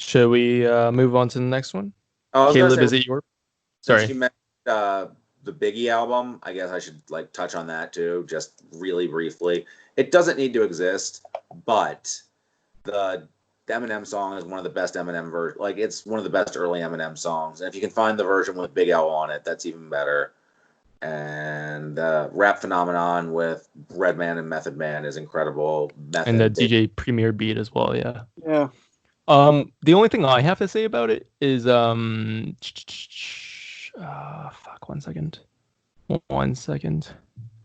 Should we move on to the next one? Oh, I was Caleb, gonna is say, it your? since Sorry. you mentioned the Biggie album, I guess I should like touch on that too, just really briefly. It doesn't need to exist, but the Eminem song is one of the best Eminem versions. Like, it's one of the best early Eminem songs. And if you can find the version with Big L on it, that's even better. And Rap Phenomenon with Redman and Method Man is incredible. And the DJ Premier beat as well, yeah. Yeah. The only thing I have to say about it is fuck, 1 second. 1 second.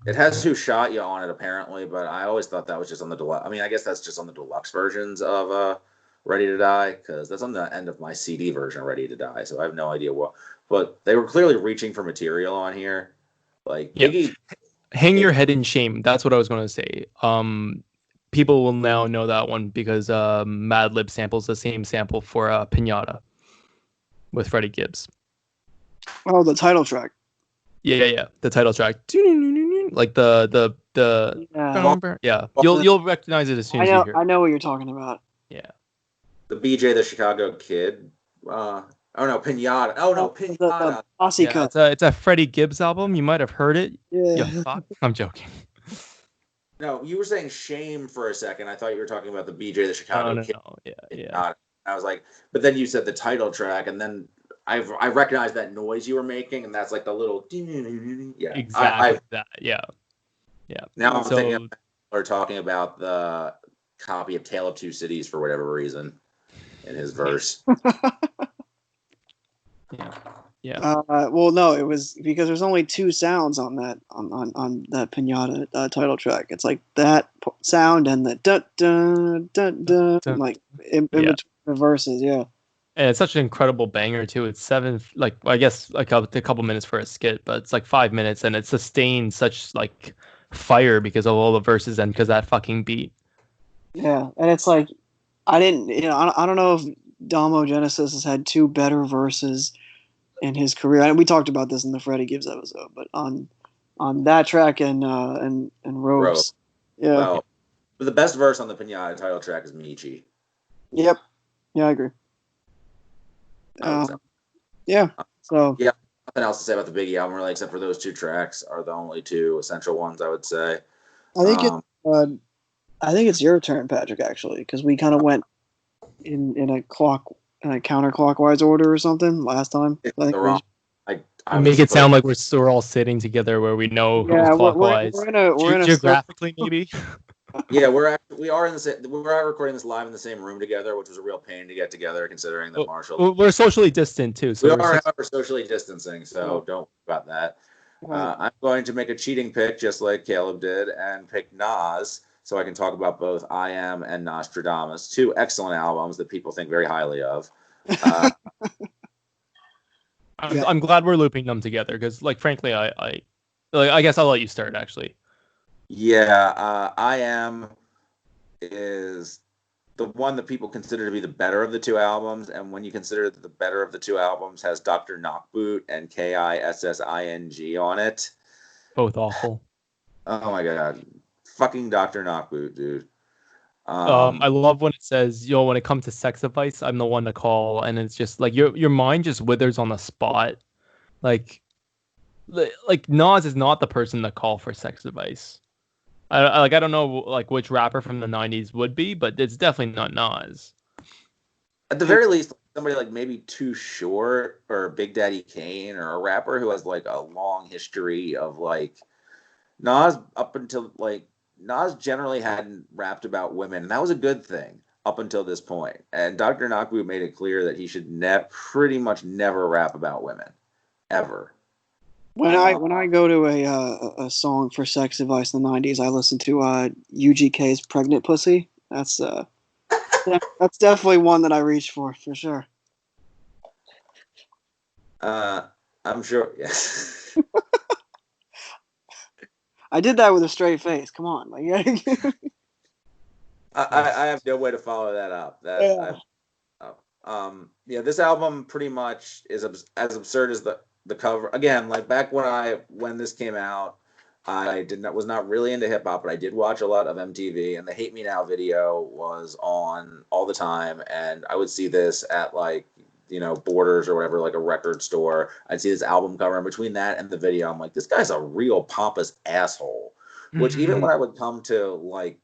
It has Who Shot You on it, apparently, but I always thought that was just on the deluxe. I mean, I guess that's just on the deluxe versions of Ready to Die, because that's on the end of my CD version of Ready to Die, so I have no idea what. But they were clearly reaching for material on here. Like, Yep. Biggie. Hang Your Head in Shame. That's what I was going to say. People will now know that one because Madlib samples the same sample for Pinata with Freddie Gibbs. Oh, the title track. Yeah. The title track. Like the yeah. You'll recognize it as soon as you hear it. I know what you're talking about. Yeah. The BJ the Chicago Kid. Pinata. Pinata. It's a Freddie Gibbs album. You might have heard it. Yeah. I'm joking. No, you were saying Shame for a second. I thought you were talking about the BJ the Chicago Kid. No. Yeah. I was like, but then you said the title track, and then I recognized that noise you were making, and that's like the little yeah. Exactly. Yeah. Now I'm thinking we're talking about the copy of Tale of Two Cities for whatever reason in his verse. Yeah. Well, no, it was because there's only two sounds on that Pinata title track. It's like that sound and the dun dun dun dun, like in between the verses. Yeah. And it's such an incredible banger too. It's I guess a couple minutes for a skit, but it's like 5 minutes, and it sustains such like fire because of all the verses and because that fucking beat. Yeah, and it's like I don't know if Damo Genesis has had two better verses in his career. And we talked about this in the Freddie Gibbs episode, but on that track and Ropes. Yeah. Well, the best verse on the Pinata title track is Michi. Yep. Yeah, I agree. Yeah. So. Yeah. Nothing else to say about the Biggie album, really, except for those two tracks are the only two essential ones, I would say. I think it's your turn, Patrick, actually, because we kind of went in a counterclockwise order or something last time. I make it sound like we're all sitting together where we know who's clockwise. We're in a geographically maybe. Yeah, we are in the same. We are recording this live in the same room together, which was a real pain to get together, considering that Marshall. We're socially distant too, so we are, however, socially distancing. So don't worry about that. I'm going to make a cheating pick, just like Caleb did, and pick Nas, so I can talk about both I Am and Nostradamus, two excellent albums that people think very highly of. I'm glad we're looping them together because, like, frankly, I guess I'll let you start actually. Yeah, I Am is the one that people consider to be the better of the two albums, and when you consider that the better of the two albums has Dr. Knockboot and Kissing on it. Both awful. Oh my god. Fucking Dr. Knockboot, dude. I love when it says, when it comes to sex advice, I'm the one to call, and it's just like your mind just withers on the spot. Like Nas is not the person to call for sex advice. I don't know like which rapper from the 90s would be, but it's definitely not Nas. At the very least, somebody like maybe Too Short or Big Daddy Kane or a rapper who has like a long history of like Nas up until like Nas generally hadn't rapped about women, and that was a good thing up until this point. And Dr. Knockboot made it clear that he should pretty much never rap about women, ever. When I go to a song for sex advice in the 90s, I listen to UGK's "Pregnant Pussy." That's definitely one that I reach for sure. I'm sure. Yes. I did that with a straight face. Come on, I have no way to follow that up. This album pretty much is as absurd as the cover. Again, like back when this came out, was not really into hip hop, but I did watch a lot of MTV, and the Hate Me Now video was on all the time, and I would see this at like, Borders or whatever, like a record store. I'd see this album cover, and between that and the video, I'm like, this guy's a real pompous asshole. Which even when I would come to like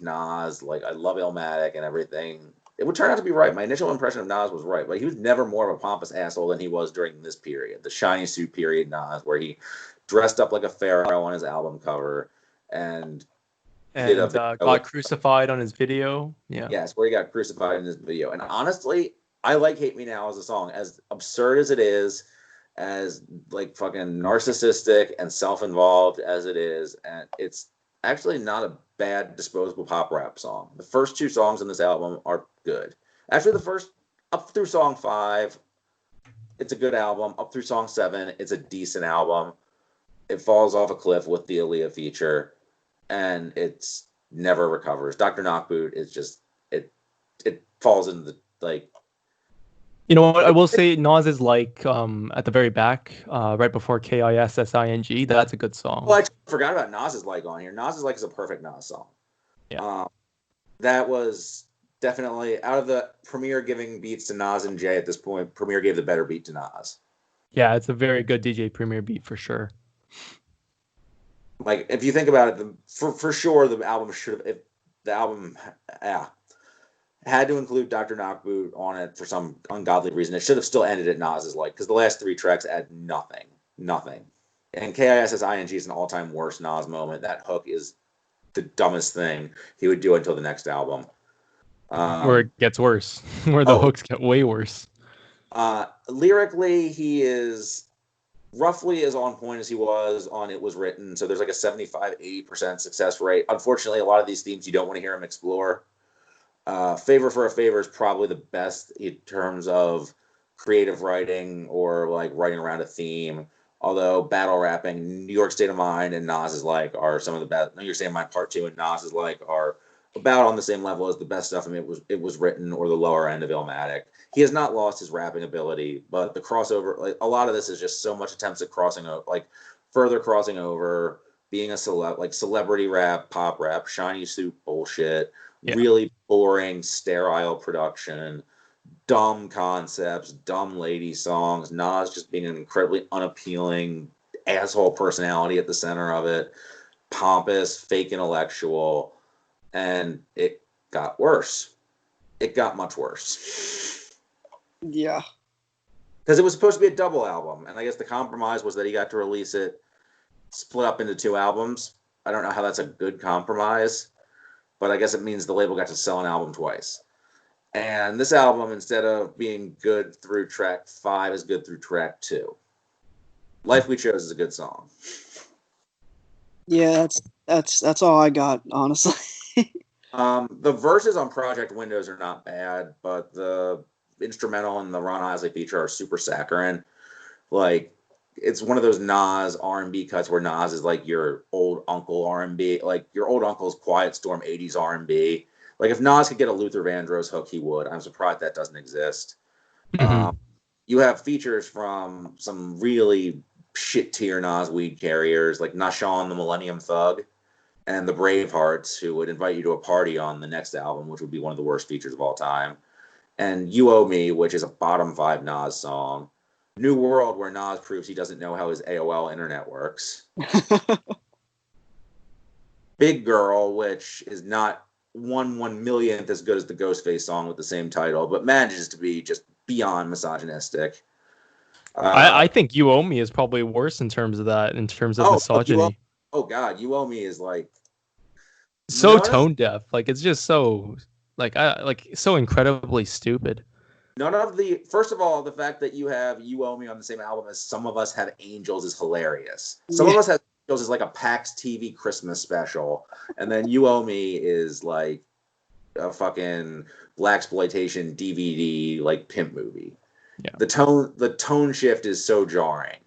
Nas, like I love Illmatic and everything, it would turn out to be right. My initial impression of Nas was right, but he was never more of a pompous asshole than he was during this period, the shiny suit period Nas, where he dressed up like a pharaoh on his album cover and got crucified on his video. Yeah. Yes, where he got crucified in his video. And honestly, I like Hate Me Now as a song, as absurd as it is, as like fucking narcissistic and self-involved as it is, and it's actually not a bad disposable pop rap song. The first 2 songs in this album are good. Actually, the first up through song 5, it's a good album. Up through song 7, it's a decent album. It falls off a cliff with the Aaliyah feature, and it's never recovers. Dr. Knockboot is just it falls into the like. You know what? I will say Nas is like at the very back, right before Kissing. That's a good song. Well, I forgot about Nas is Like on here. Nas is Like is a perfect Nas song. Yeah. That was definitely, out of the Premier giving beats to Nas and Jay at this point, Premier gave the better beat to Nas. Yeah, it's a very good DJ Premier beat for sure. Like, if you think about it, for sure the album should have, if the album had to include Dr. Knockboot on it for some ungodly reason, it should have still ended at Nas's Like, because the last 3 tracks add nothing. And Kissing is an all-time worst Nas moment. That hook is the dumbest thing he would do until the next album. Where it gets worse. Where the hooks get way worse. Lyrically, he is roughly as on point as he was on It Was Written. So there's like a 75-80% success rate. Unfortunately, a lot of these themes you don't want to hear him explore. Favor for a Favor is probably the best in terms of creative writing or like writing around a theme. Although battle rapping, New York State of Mind and Nas is Like are some of the best. New York State of Mind Part 2 and Nas is Like are about on the same level as the best stuff. I mean, it was written or the lower end of Illmatic. He has not lost his rapping ability, but the crossover, like a lot of this is just so much attempts at crossing over, like further crossing over, being a celebrity rap, pop rap, shiny suit bullshit, really boring, sterile production, dumb concepts, dumb lady songs, Nas just being an incredibly unappealing asshole personality at the center of it, pompous, fake intellectual, and it got worse. It got much worse. Yeah. Because it was supposed to be a double album, and I guess the compromise was that he got to release it split up into 2 albums. I don't know how that's a good compromise, but I guess it means the label got to sell an album twice. And this album, instead of being good through track 5, is good through track 2. Life We Chose is a good song. Yeah, that's all I got, honestly. The verses on Project Windows are not bad, but the instrumental and the Ron Isley feature are super saccharine. Like, it's one of those Nas R&B cuts where Nas is like your old uncle R&B, like your old uncle's Quiet Storm 80s R&B. Like, if Nas could get a Luther Vandross hook, he would. I'm surprised that doesn't exist. Mm-hmm. You have features from some really shit tier Nas weed carriers, like Nashawn the Millennium Thug and the Bravehearts, who would invite you to a party on the next album, which would be one of the worst features of all time. And You Owe Me, which is a bottom 5 Nas song. New World, where Nas proves he doesn't know how his AOL internet works. Big Girl, which is not 1/1,000,000th as good as the Ghostface song with the same title, but manages to be just beyond misogynistic. I think You Owe Me is probably worse in terms of that, in terms of misogyny. God, You Owe Me is like so tone deaf. Like, it's just so so incredibly stupid. First of all, the fact that you have You Owe Me on the same album as Some of Us Have Angels is hilarious. Some of Us Have Angels is like a PAX TV Christmas special, and then You Owe Me is like a fucking blaxploitation DVD like pimp movie. Yeah. The tone shift is so jarring,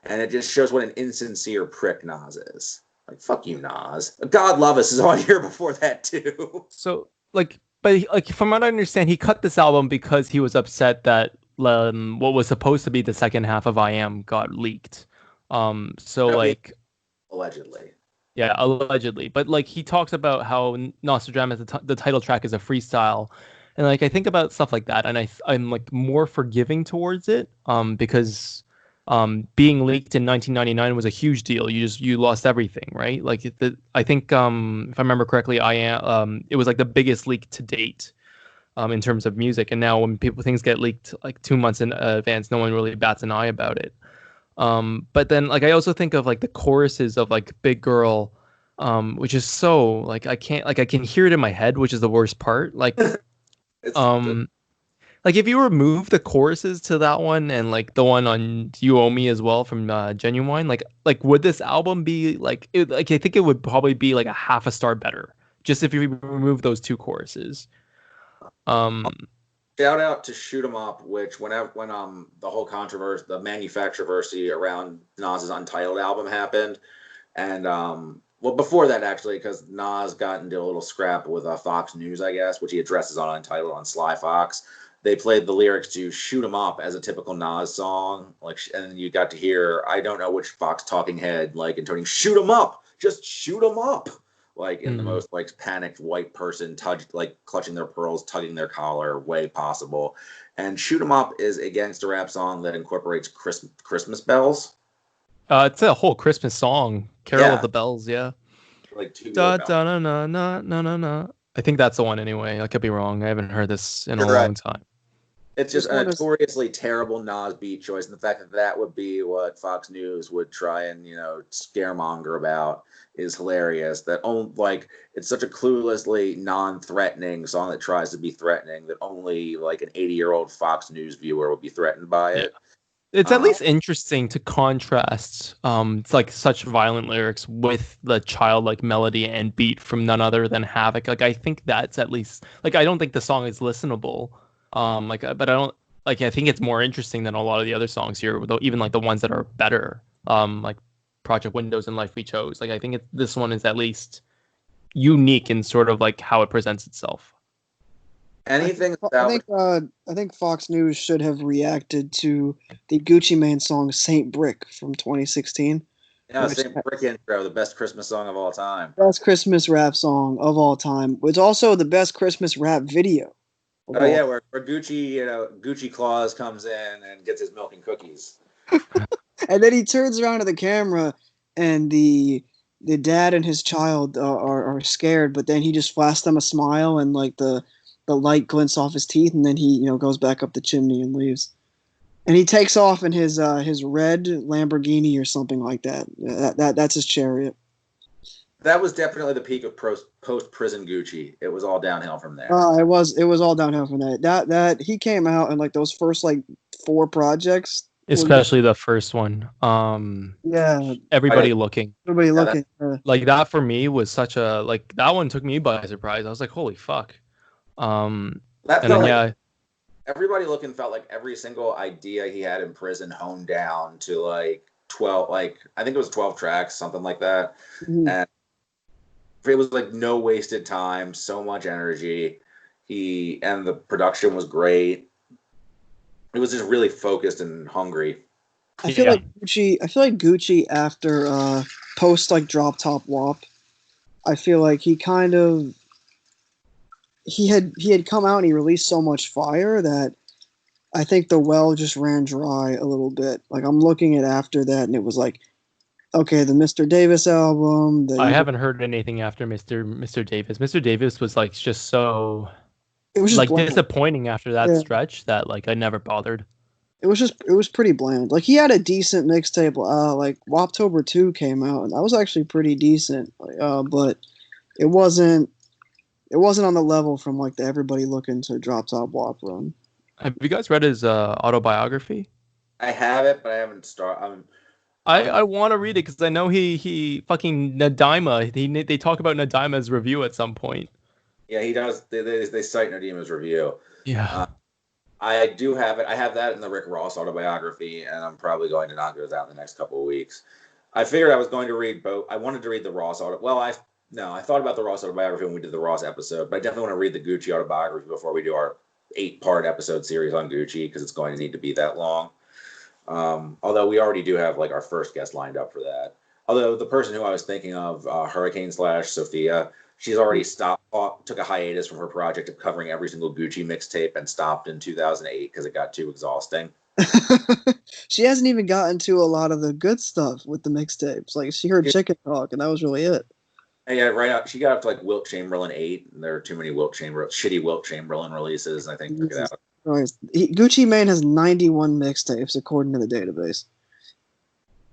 and it just shows what an insincere prick Nas is. Like, fuck you, Nas. God Love Us is on here before that too. So But from what I understand, he cut this album because he was upset that what was supposed to be the second half of I Am got leaked. Allegedly. Yeah, allegedly. But like he talks about how Nostradamus, the title track, is a freestyle, and like I think about stuff like that, and I'm like more forgiving towards it, because being leaked in 1999 was a huge deal. You lost everything, right? Like I think if I remember correctly, it was like the biggest leak to date. In terms of music, and now when things get leaked like 2 months in advance, no one really bats an eye about it. But then like I also think of like the choruses of like Big Girl, which is so like I can hear it in my head, which is the worst part. It's Um like if you remove the choruses to that one and like the one on You Owe Me as well from Genuine, like would this album be like I think it would probably be like a half a star better just if you remove those two choruses. Um shout out to Shoot 'Em Up, which when the whole controversy, the manufactureversy around Nas's Untitled album happened, and well before that actually, because Nas got into a little scrap with Fox News, I guess, which he addresses on Untitled on Sly Fox. They played the lyrics to "Shoot 'Em Up" as a typical Nas song, like, and you got to hear I don't know which Fox talking head like intoning "Shoot 'Em Up, just shoot 'em up." Like in the most like panicked white person, like clutching their pearls, tugging their collar way possible. And "Shoot 'Em Up" is a gangster rap song that incorporates Christmas bells. it's a whole Christmas song, Carol of Yeah, the Bells, yeah. like tubular Da bells. da na na na na na na. I think that's the one anyway. I could be wrong. I haven't heard this in a You're right. long time. It's just This a one is notoriously terrible Nas beat choice, and the fact that that would be what Fox News would try and scaremonger about is hilarious. That like it's such a cluelessly non-threatening song that tries to be threatening that only like an 80-year-old Fox News viewer would be threatened by Yeah. it. It's at Um, least interesting to contrast like such violent lyrics with the childlike melody and beat from none other than Havoc. Like I think that's at least like I don't think the song is listenable. But I don't like I think it's more interesting than a lot of the other songs here, though even like the ones that are better. Like Project Windows and Life We Chose. Like I think this one is at least unique in sort of like how it presents itself. anything I salvage. think I think Fox News should have reacted to the Gucci Mane song "Saint Brick" from 2016, Yeah, which same brick intro, the best Christmas song of all time. best Christmas rap song of all time. It's also the best Christmas rap video of Oh all. yeah, where Gucci, Gucci Claus comes in and gets his milk and cookies. And then he turns around to the camera, and the dad and his child are scared, but then he just flashes them a smile, and like the light glints off his teeth, and then he goes back up the chimney and leaves. And he takes off in his red Lamborghini or something like that. That's his chariot. That was definitely the peak of post prison Gucci. It was all downhill from there. It was all downhill from that. That he came out and like those first like 4 projects. Especially the first one. Yeah, Everybody Looking. everybody Yeah, that, looking. Like that for me was such a like that one took me by surprise. I was like, holy fuck. that And felt then like yeah, Everybody Looking felt like every single idea he had in prison honed down to like 12, like I think it was 12 tracks, something like that. Mhm. And it was like no wasted time, so much energy. And the production was great. It was just really focused and hungry. I feel yeah, like Gucci. I feel like Gucci after post like Drop Top Wop. I feel like he had come out and he released so much fire that I think the well just ran dry a little bit. Like I'm looking at after that and it was like, okay, the Mr. Davis album, I haven't heard anything after Mr. Davis. Mr. Davis was like just so it was just like bland. disappointing after that Yeah, stretch that like I never bothered. it was pretty bland. Like he had a decent mixtape. Like Woptober 2 came out and that was actually pretty decent. But it wasn't on the level from like the everybody looking to Drop Top Wop run. Have you guys read his autobiography? I have it, but I haven't started. I want to read it because I know he fucking Nadaima. They talk about Nadaima's review at some point. Yeah, he does. They cite Nadima's review. Yeah. I do have it. I have that in the Rick Ross autobiography, and I'm probably going to knock those out in the next couple of weeks. I figured I was going to read both. I wanted to read the Ross auto. Well, I thought about the Ross autobiography when we did the Ross episode, but I definitely want to read the Gucci autobiography before we do our 8-part episode series on Gucci because it's going to need to be that long. Although we already do have like our first guest lined up for that. Although the person who I was thinking of, Hurricane / Sophia, she's already took a hiatus from her project of covering every single Gucci mixtape and stopped in 2008 because it got too exhausting. She hasn't even gotten to a lot of the good stuff with the mixtapes. Like she heard Chicken Talk, and that was really it. And yeah, right out. She got up to like Wilt Chamberlain 8, and there are too many shitty Wilt Chamberlain releases. And I think took it out. Christ. Gucci Mane has 91 mixtapes according to the database,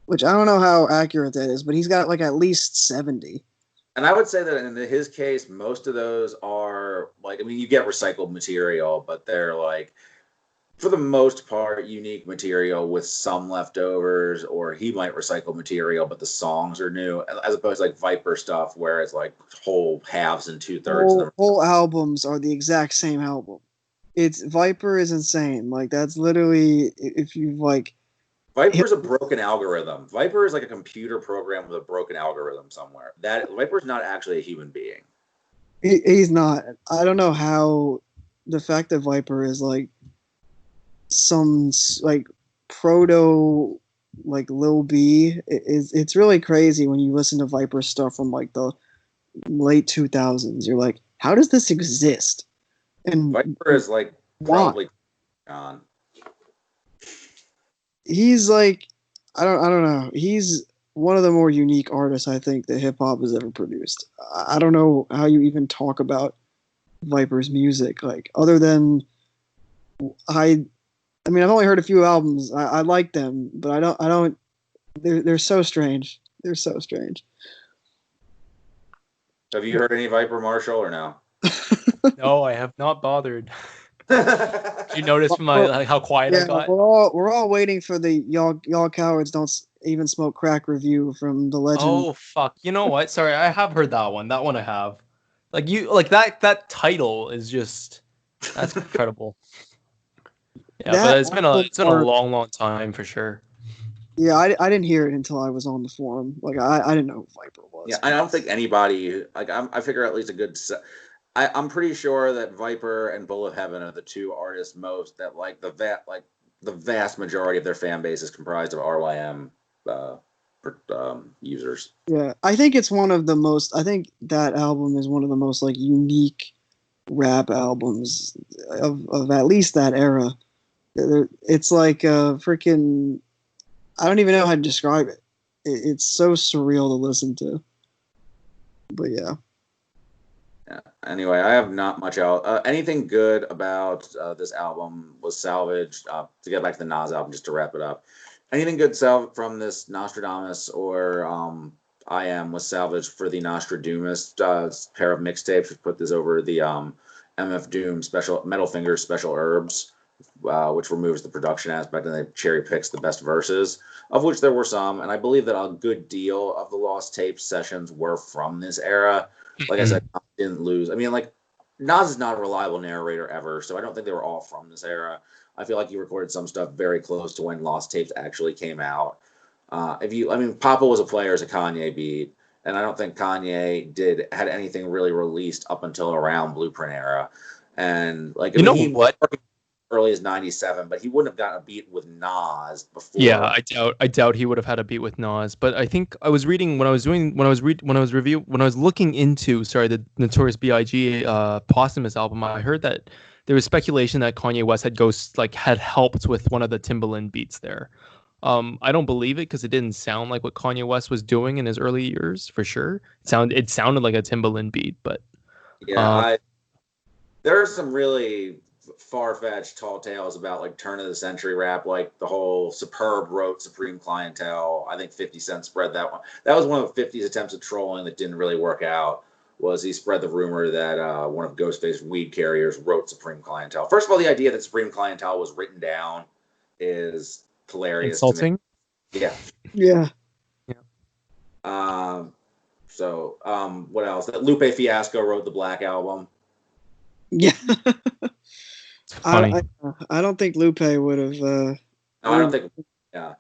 which I don't know how accurate that is, but he's got like at least 70. And I would say that in his case, most of those are like, I mean, you get recycled material, but they're like, for the most part, unique material with some leftovers, or he might recycle material, but the songs are new, as opposed to like Viper stuff where it's like whole halves and 2/3. Whole albums are the exact same album. It's Viper is insane. Like that's literally if you like. Viper's a broken algorithm. Viper is like a computer program with a broken algorithm somewhere. That Viper's not actually a human being. He's not. I don't know how the fact that Viper is like some like proto like Lil B it's really crazy when you listen to Viper stuff from like the late 2000s. You're like, how does this exist? And Viper is like probably gone. He's like, I don't know. He's one of the more unique artists I think that hip hop has ever produced. I don't know how you even talk about Viper's music, like other than I mean, I've only heard a few albums. I like them, but I don't. They're so strange. They're so strange. Have you heard any Viper, Marshall, or no? No, I have not bothered. Did you notice my how quiet I got? We're all waiting for the y'all cowards don't even smoke crack review from the legend. Oh fuck! You know what? Sorry, I have heard that one. That one I have. Like that title is just that's incredible. Yeah, but it's been a long time for sure. Yeah, I didn't hear it until I was on the forum. Like I didn't know who Viper was. Yeah, I don't think anybody like I figure at least a good. I'm pretty sure that Viper and Bullet Heaven are the two artists most that like the vast majority of their fan base is comprised of RYM users. Yeah, I think it's one of the most. I think that album is one of the most like unique rap albums of at least that era. It's like a freaking. I don't even know how to describe it. It's so surreal to listen to. But yeah. Yeah. Anyway, I have not much else. Anything good about this album was salvaged. To get back to the Nas album, just to wrap it up. Anything good from this Nostradamus or I Am was salvaged for the Nostradamus pair of mixtapes. We put this over the MF Doom special Metal Fingers Special Herbs, which removes the production aspect and they cherry picks the best verses, of which there were some. And I believe that a good deal of the Lost Tapes sessions were from this era. Like I said, didn't lose. I mean, like Nas is not a reliable narrator ever, so I don't think they were all from this era. I feel like he recorded some stuff very close to when Lost Tapes actually came out. Papa Was a Player is a Kanye beat, and I don't think Kanye had anything really released up until around Blueprint era. And like, what? Early as 97, but he wouldn't have gotten a beat with Nas before. Yeah, I doubt he would have had a beat with Nas. But I think I was reading when I was looking into the Notorious B.I.G. posthumous album. I heard that there was speculation that Kanye West had helped with one of the Timbaland beats there. I don't believe it because it didn't sound like what Kanye West was doing in his early years for sure. It sounded like a Timbaland beat, but yeah, there are some really far-fetched tall tales about like turn of the century rap, like the whole Superb wrote Supreme Clientele. I think 50 Cent spread that one. That was one of 50's attempts at trolling that didn't really work out. Was he spread the rumor that one of Ghostface's weed carriers wrote Supreme Clientele. First of all, the idea that Supreme Clientele was written down is hilarious. Insulting. Yeah. Yeah. So what else? That Lupe Fiasco wrote the Black Album. Yeah. Funny. I don't think Lupe would have. No, I don't think. Yeah,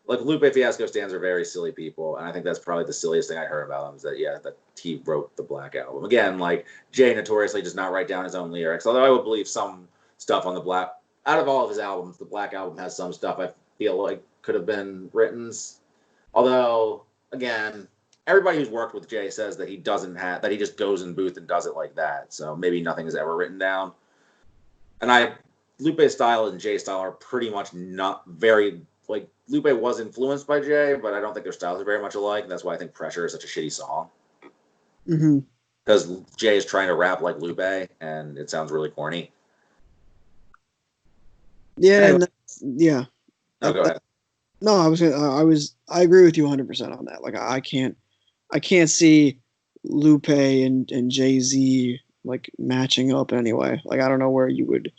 like Lupe Fiasco stands are very silly people, and I think that's probably the silliest thing I heard about him is that that he wrote the Black Album. Again, like Jay notoriously does not write down his own lyrics, although I would believe some stuff on the Black. Out of all of his albums, the Black Album has some stuff I feel like could have been written. Although again, everybody who's worked with Jay says that he just goes in booth and does it like that. So maybe nothing is ever written down. And Lupe's style and Jay's style are pretty much not very, like, Lupe was influenced by Jay, but I don't think their styles are very much alike. And that's why I think Pressure is such a shitty song. Mm-hmm. Because Jay is trying to rap like Lupe, and it sounds really corny. Yeah, Anyway. yeah. No, go ahead. No, I agree with you 100% on that. Like, I can't see Lupe and Jay-Z like matching up anyway. Like, I don't know where you would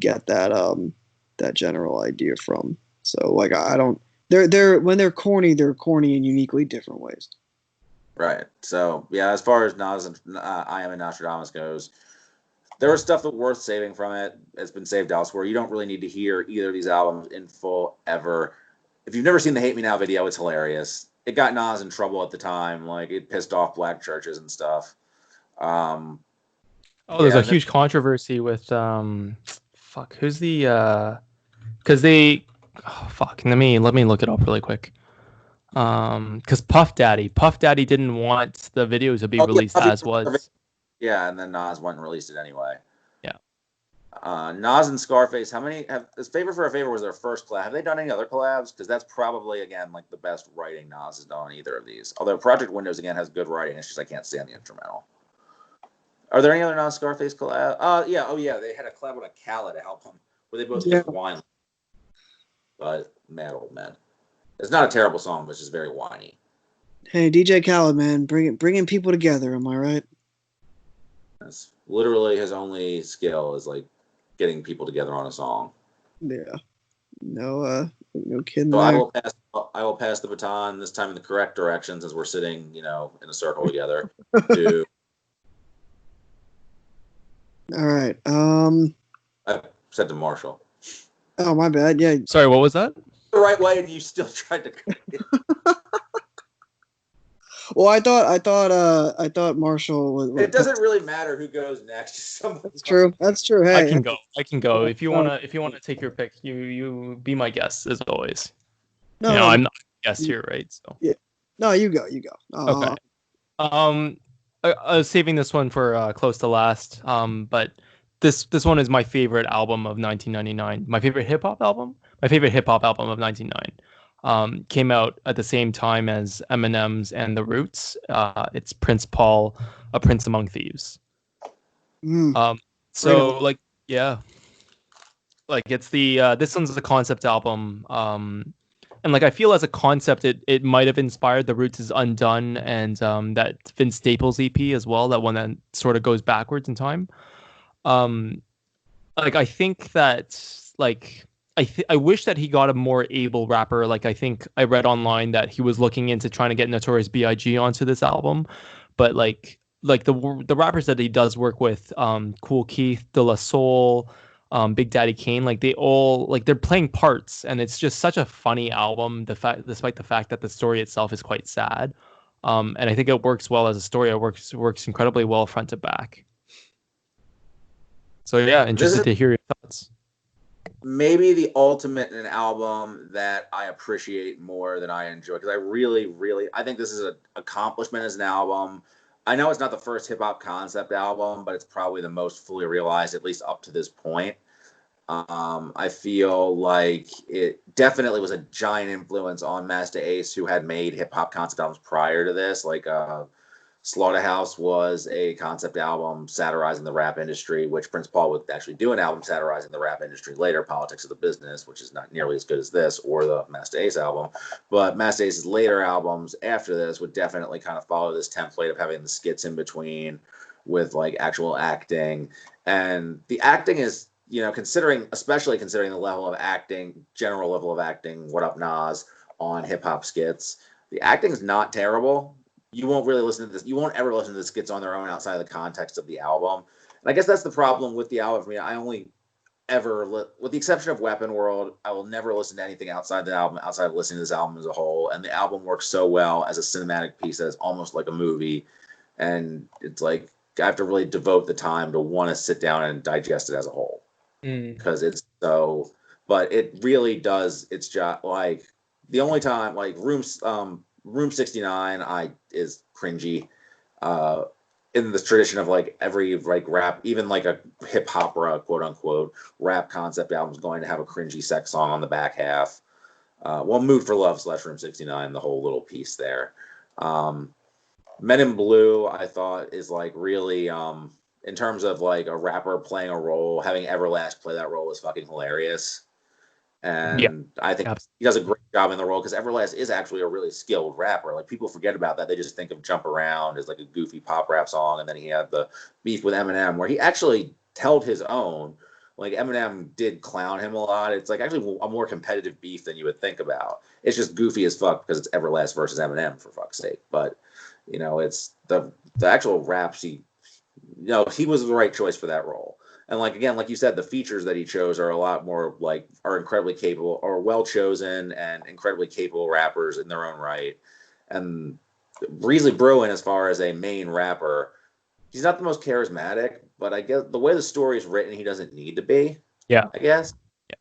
get that general idea from. So, like, I don't. They're when they're corny in uniquely different ways. Right. So, yeah, as far as Nas and I Am in Nostradamus goes, there was stuff that's worth saving from it. It's been saved elsewhere. You don't really need to hear either of these albums in full ever. If you've never seen the Hate Me Now video, it's hilarious. It got Nas in trouble at the time. Like, it pissed off black churches and stuff. There's a huge controversy with who's the because they let me look it up really quick. Because Puff Daddy didn't want the video to be released as was. Yeah, and then Nas went and released it anyway. Yeah. Nas and Scarface, Favor for a Favor was their first collab. Have they done any other collabs? Because that's probably, again, like the best writing Nas has done on either of these. Although Project Windows, again, has good writing. It's just I can't stand the instrumental. Are there any other Nas Scarface collabs? Yeah. They had a collab with a Khaled to help them, where they both just whine. But mad old man. It's not a terrible song, but it's just very whiny. Hey, DJ Khaled, man, bringing people together. Am I right? That's literally his only skill is like getting people together on a song. Yeah. No kidding. So there. I will pass the baton this time in the correct direction, since we're sitting, in a circle together. To All right. I said to Marshall. Oh, my bad. Yeah. Sorry, what was that? The right way, and you still tried to. Well, I thought Marshall was. It doesn't really matter who goes next. That's true. Hey, I can go. If you wanna take your pick, you be my guest as always. No, I'm not a guest here, right? So yeah. No, you go. Okay. I was saving this one for close to last. But this one is my favorite album of 1999. My favorite hip hop album of 1999. Came out at the same time as Eminem's and The Roots. It's Prince Paul, A Prince Among Thieves. So like, yeah, like it's the this one's the concept album. And like I feel as a concept, it might have inspired The Roots' Undone and that Vince Staples EP as well. That one that sort of goes backwards in time. Like I think that like. I wish that he got a more able rapper. Like I think I read online that he was looking into trying to get Notorious B.I.G. onto this album, but like the rappers that he does work with, Kool Keith, De La Soul, Big Daddy Kane, like they all like they're playing parts, and it's just such a funny album. Despite the fact that the story itself is quite sad, and I think it works well as a story. It works incredibly well front to back. So yeah, interested to hear your thoughts. Maybe the ultimate in an album that I appreciate more than I enjoy, because I really, really, I think this is an accomplishment as an album. I know it's not the first hip hop concept album, but it's probably the most fully realized, at least up to this point. I feel like it definitely was a giant influence on Masta Ace, who had made hip hop concept albums prior to this. Like Slaughterhouse was a concept album satirizing the rap industry, which Prince Paul would actually do an album satirizing the rap industry later, Politics of the Business, which is not nearly as good as this or the Masta Ace album. But Masta Ace's later albums after this would definitely kind of follow this template of having the skits in between with like actual acting. And the acting is, especially considering the level of acting, general level of acting, What Up Nas on hip hop skits, the acting is not terrible. You won't really listen to this. You won't ever listen to the skits on their own outside of the context of the album. And I guess that's the problem with the album for me. I only ever, with the exception of Weapon World, I will never listen to anything outside the album, outside of listening to this album as a whole. And the album works so well as a cinematic piece that it's almost like a movie. And it's like, I have to really devote the time to want to sit down and digest it as a whole. Because it's but it really does. It's just like the only time, like Room 69 is cringy. In the tradition of like every like rap, even like a hip opera, quote unquote, rap concept album is going to have a cringy sex song on the back half. Mood for Love / Room 69, the whole little piece there. Men in Blue, I thought is like really, in terms of like a rapper playing a role, having Everlast play that role is fucking hilarious. And I think he does a great job in the role because Everlast is actually a really skilled rapper. Like people forget about that. They just think of Jump Around as like a goofy pop rap song. And then he had the beef with Eminem where he actually held his own. Like Eminem did clown him a lot. It's like actually a more competitive beef than you would think about. It's just goofy as fuck because it's Everlast versus Eminem for fuck's sake. But it's the actual raps. He was the right choice for that role. And like again, like you said, the features that he chose are a lot more are incredibly capable or well chosen and incredibly capable rappers in their own right. And Breezy Bruin, as far as a main rapper, he's not the most charismatic, but I guess the way the story is written, he doesn't need to be. Yeah, I guess. Yeah.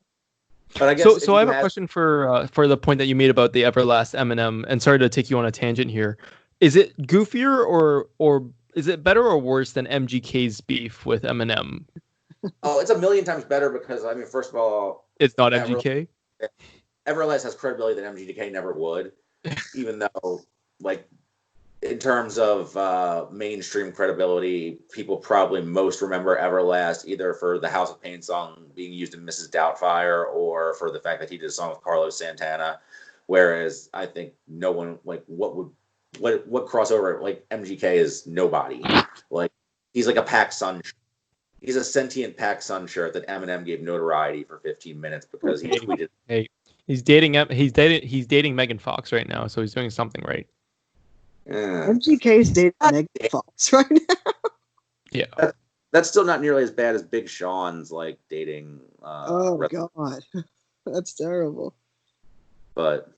But I guess so I have a question for the point that you made about the Everlast Eminem. And sorry to take you on a tangent here. Is it goofier or is it better or worse than MGK's beef with Eminem? Oh, it's a million times better because I mean, first of all, it's not MGK. Everlast has credibility that MGK never would, even though, like, in terms of mainstream credibility, people probably most remember Everlast either for the House of Pain song being used in Mrs. Doubtfire or for the fact that he did a song with Carlos Santana. Whereas I think no one what crossover, like MGK is nobody. Like he's like a Pac Sun. He's a sentient Pac Sun shirt that Eminem gave notoriety for 15 minutes because he tweeted. Hey, he's dating Megan Fox right now, so he's doing something right. MGK's dating Megan Fox right now. Yeah, that's still not nearly as bad as Big Sean's like dating. Oh God, that's terrible. But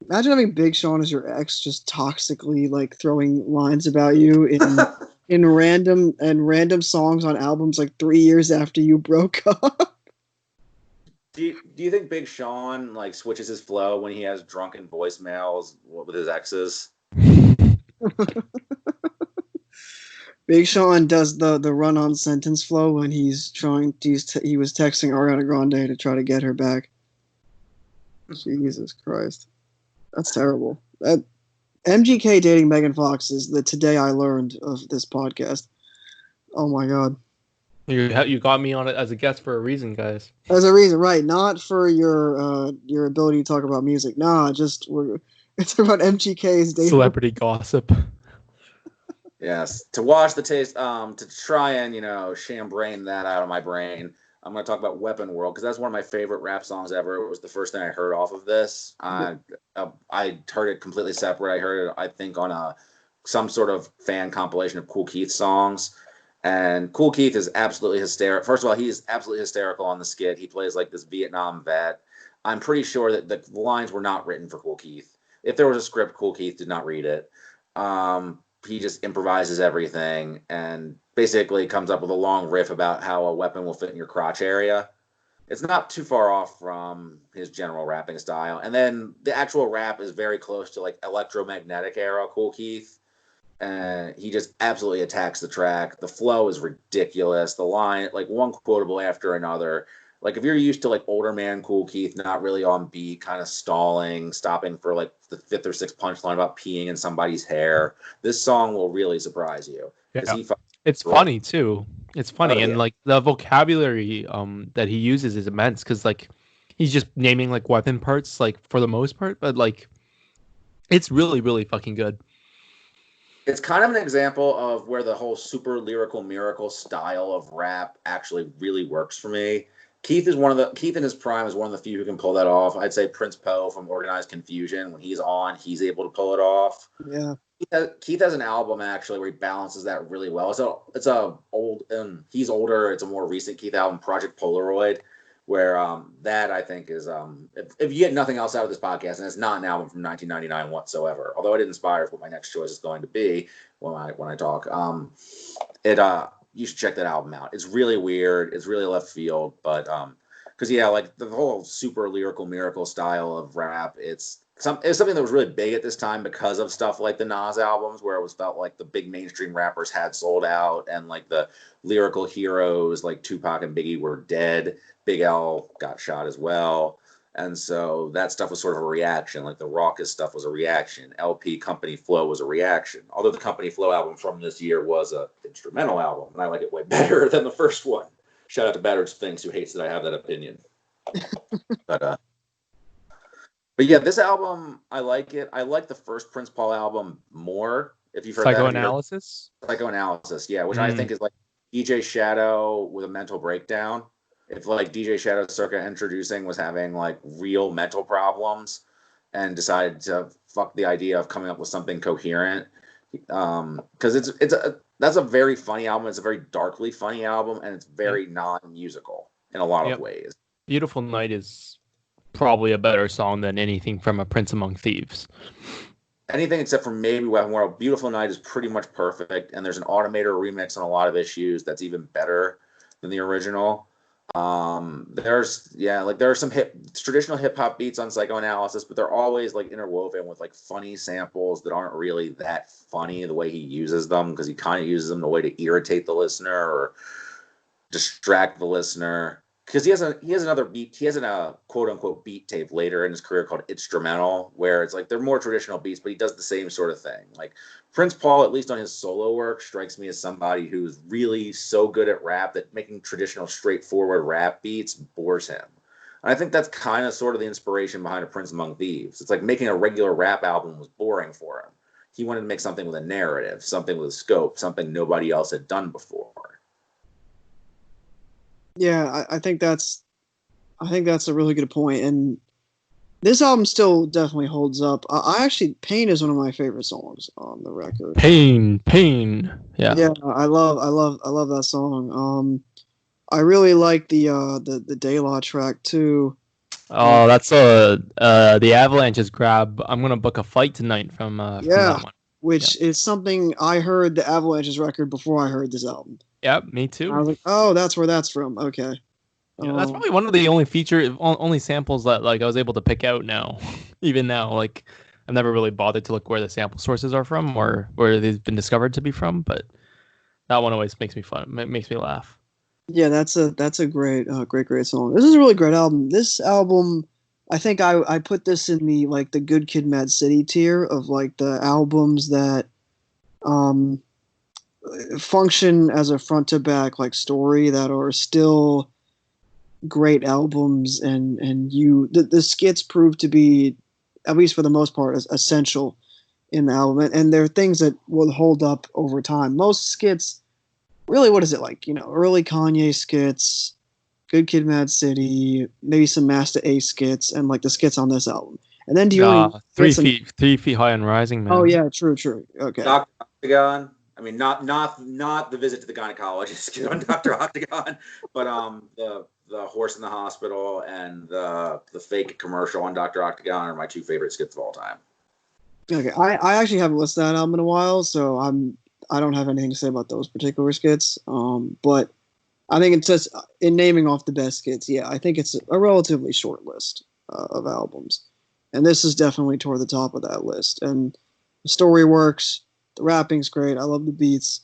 imagine having Big Sean as your ex, just toxically like throwing lines about you in random songs on albums like 3 years after you broke up. Do you think Big Sean like switches his flow when he has drunken voicemails with his exes? Big Sean does the run-on sentence flow when he was texting Ariana Grande to try to get her back. Jesus Christ, that's terrible. That MGK dating Megan Fox is the today I learned of this podcast. Oh my God. You got me on it as a guest for a reason, guys. As a reason, right? Not for your ability to talk about music. Nah, it's about MGK's dating. Celebrity gossip. Yes, to wash the taste, to try and chambrain that out of my brain. I'm going to talk about Weapon World because that's one of my favorite rap songs ever. It was the first thing I heard off of this. I heard it completely separate. I heard it, I think, on some sort of fan compilation of Kool Keith songs. And Kool Keith is absolutely hysterical. First of all, he's absolutely hysterical on the skit. He plays like this Vietnam vet. I'm pretty sure that the lines were not written for Kool Keith. If there was a script, Kool Keith did not read it. He just improvises everything and basically comes up with a long riff about how a weapon will fit in your crotch area. It's not too far off from his general rapping style. And then the actual rap is very close to like electromagnetic era Kool Keith. And he just absolutely attacks the track. The flow is ridiculous. The line, like one quotable after another. Like if you're used to like older man Kool Keith, not really on beat, kind of stalling, stopping for like the fifth or sixth punchline about peeing in somebody's hair, this song will really surprise you. Yeah. It's funny too. It's funny, and like the vocabulary that he uses is immense because like he's just naming like weapon parts like for the most part, but like it's really really fucking good. It's kind of an example of where the whole super lyrical miracle style of rap actually really works for me. Keith in his prime is one of the few who can pull that off. I'd say Prince Poe from Organized Confusion, when he's on, he's able to pull it off. Yeah. Keith has an album actually where he balances that really well. It's a old, and he's older. It's a more recent Keith album, Project Polaroid, where that I think is if you get nothing else out of this podcast, and it's not an album from 1999 whatsoever, although it inspires what my next choice is going to be when I talk. You should check that album out. It's really weird. It's really left field, but because like the whole super lyrical miracle style of rap, it's it was something that was really big at this time because of stuff like the Nas albums, where it was felt like the big mainstream rappers had sold out, and like the lyrical heroes like Tupac and Biggie were dead. Big L got shot as well. And so that stuff was sort of a reaction. Like the raucous stuff was a reaction. LP Company Flow was a reaction. Although the Company Flow album from this year was an instrumental album, and I like it way better than the first one. Shout out to Battered Sphinx, who hates that I have that opinion. But yeah, this album, I like it. I like the first Prince Paul album more. If you've heard Psychoanalysis? Psychoanalysis, yeah, which I think is like DJ Shadow with a mental breakdown. If like DJ Shadow circa introducing was having like real mental problems and decided to fuck the idea of coming up with something coherent, because that's a very funny album. It's a very darkly funny album, and it's very non-musical in a lot of ways. Beautiful Night is probably a better song than anything from A Prince Among Thieves. Anything except for maybe Weapon World. Beautiful Night is pretty much perfect, and there's an Automator remix on a lot of issues that's even better than the original. There are some traditional hip hop beats on Psychoanalysis, but they're always like interwoven with like funny samples that aren't really that funny the way he uses them, because he kind of uses them in a way to irritate the listener or distract the listener. Because he has a quote unquote beat tape later in his career called Instrumental, where it's like they're more traditional beats, but he does the same sort of thing. Like Prince Paul, at least on his solo work, strikes me as somebody who's really so good at rap that making traditional straightforward rap beats bores him. And I think that's kind of sort of the inspiration behind A Prince Among Thieves. It's like making a regular rap album was boring for him. He wanted to make something with a narrative, something with a scope, something nobody else had done before. Yeah, I think that's a really good point, and this album still definitely holds up. I actually, Pain is one of my favorite songs on the record. Pain, yeah. Yeah, I love that song. I really like the De La track too. Oh, that's the Avalanche's grab. I'm gonna book a fight tonight from that one. Which is something I heard the Avalanche's record before I heard this album. Yep, me too. And I was like, oh, that's where that's from. Okay. Yeah, that's probably one of the only samples that like I was able to pick out now. Even now, like I've never really bothered to look where the sample sources are from or where they've been discovered to be from, but that one always makes me fun. It makes me laugh. Yeah, that's a great song. This is a really great album. This album, I think I put this in the like the Good Kid, Mad City tier of like the albums that function as a front to back like story that are still great albums, and the skits prove to be, at least for the most part, essential in the album, and they're things that will hold up over time. Most skits, really, what is it like? Early Kanye skits, Good Kid, Mad City, maybe some Master A skits, and like the skits on this album. And then do you 3 feet high and rising, man? Oh yeah, true. Okay. Dr. Octagon. I mean, not the visit to the gynecologist on Dr. Octagon, but the horse in the hospital and the fake commercial on Dr. Octagon are my two favorite skits of all time. Okay, I actually haven't listened to that album in a while, so I don't have anything to say about those particular skits. But I think it's just in naming off the best skits. Yeah, I think it's a relatively short list of albums, and this is definitely toward the top of that list. And the story works, the rapping's great. I love the beats.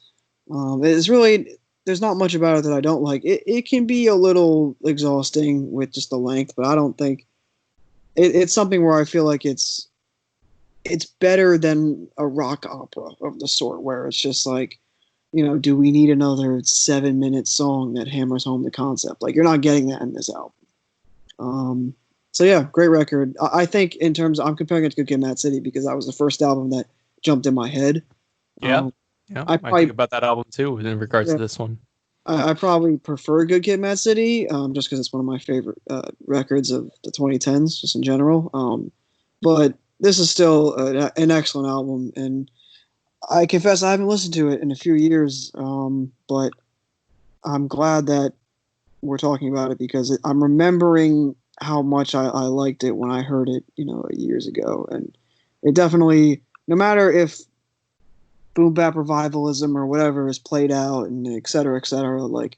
It's really, there's not much about it that I don't like. It can be a little exhausting with just the length, but I don't think it's something where I feel like it's better than a rock opera of the sort, where it's just like, do we need another 7-minute song that hammers home the concept? Like, you're not getting that in this album. So yeah, great record. I think in terms I'm comparing it to Good Kid, Mad City because that was the first album that jumped in my head. Yeah. I think about that album too in regards to this one. I probably prefer Good Kid, Mad City just because it's one of my favorite records of the 2010s, just in general. But this is still an excellent album, and I confess I haven't listened to it in a few years, but I'm glad that we're talking about it because I'm remembering how much I liked it when I heard it, years ago. And it definitely, no matter if boom bap revivalism or whatever is played out and et cetera, like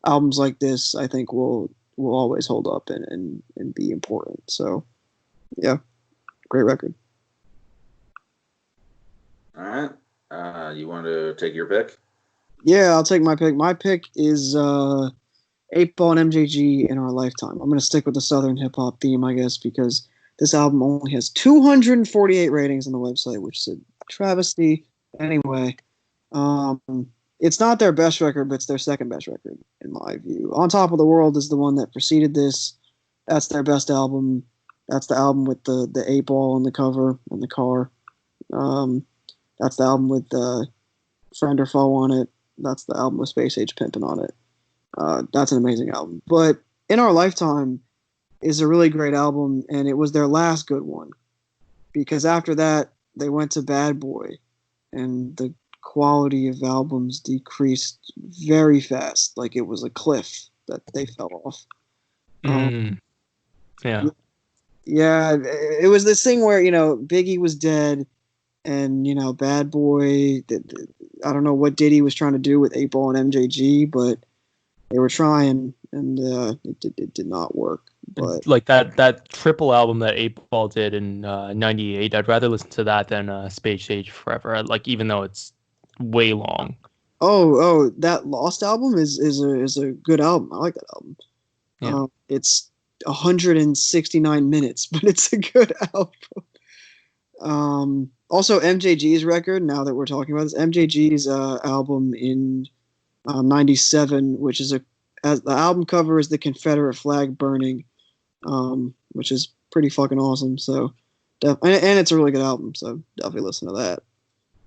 albums like this, I think will always hold up and be important. So yeah, great record. All right. You want to take your pick? Yeah, I'll take my pick. My pick is 8-Ball and MJG in Our Lifetime. I'm going to stick with the Southern hip hop theme, I guess, because this album only has 248 ratings on the website, which is a travesty. Anyway, it's not their best record, but it's their second best record, in my view. On Top of the World is the one that preceded this. That's their best album. That's the album with the 8-Ball on the cover and the car. That's the album with Friend or Foe on it. That's the album with Space Age Pimpin' on it. That's an amazing album. But In Our Lifetime is a really great album, and it was their last good one. Because after that, they went to Bad Boy, and the quality of albums decreased very fast. Like it was a cliff that they fell off. Yeah. Yeah, it was this thing where, Biggie was dead, and, Bad Boy, I don't know what Diddy was trying to do with 8-Ball and MJG, but they were trying, and it did not work. But like that triple album that 8-Ball did in '98, I'd rather listen to that than Space Age Forever. Like, even though it's way long. Oh, that Lost album is a good album. I like that album. Yeah. It's 169 minutes, but it's a good album. Also, MJG's record, now that we're talking about this, MJG's album in 97, which is as the album cover is the Confederate flag burning, which is pretty fucking awesome. So, and it's a really good album, so definitely listen to that.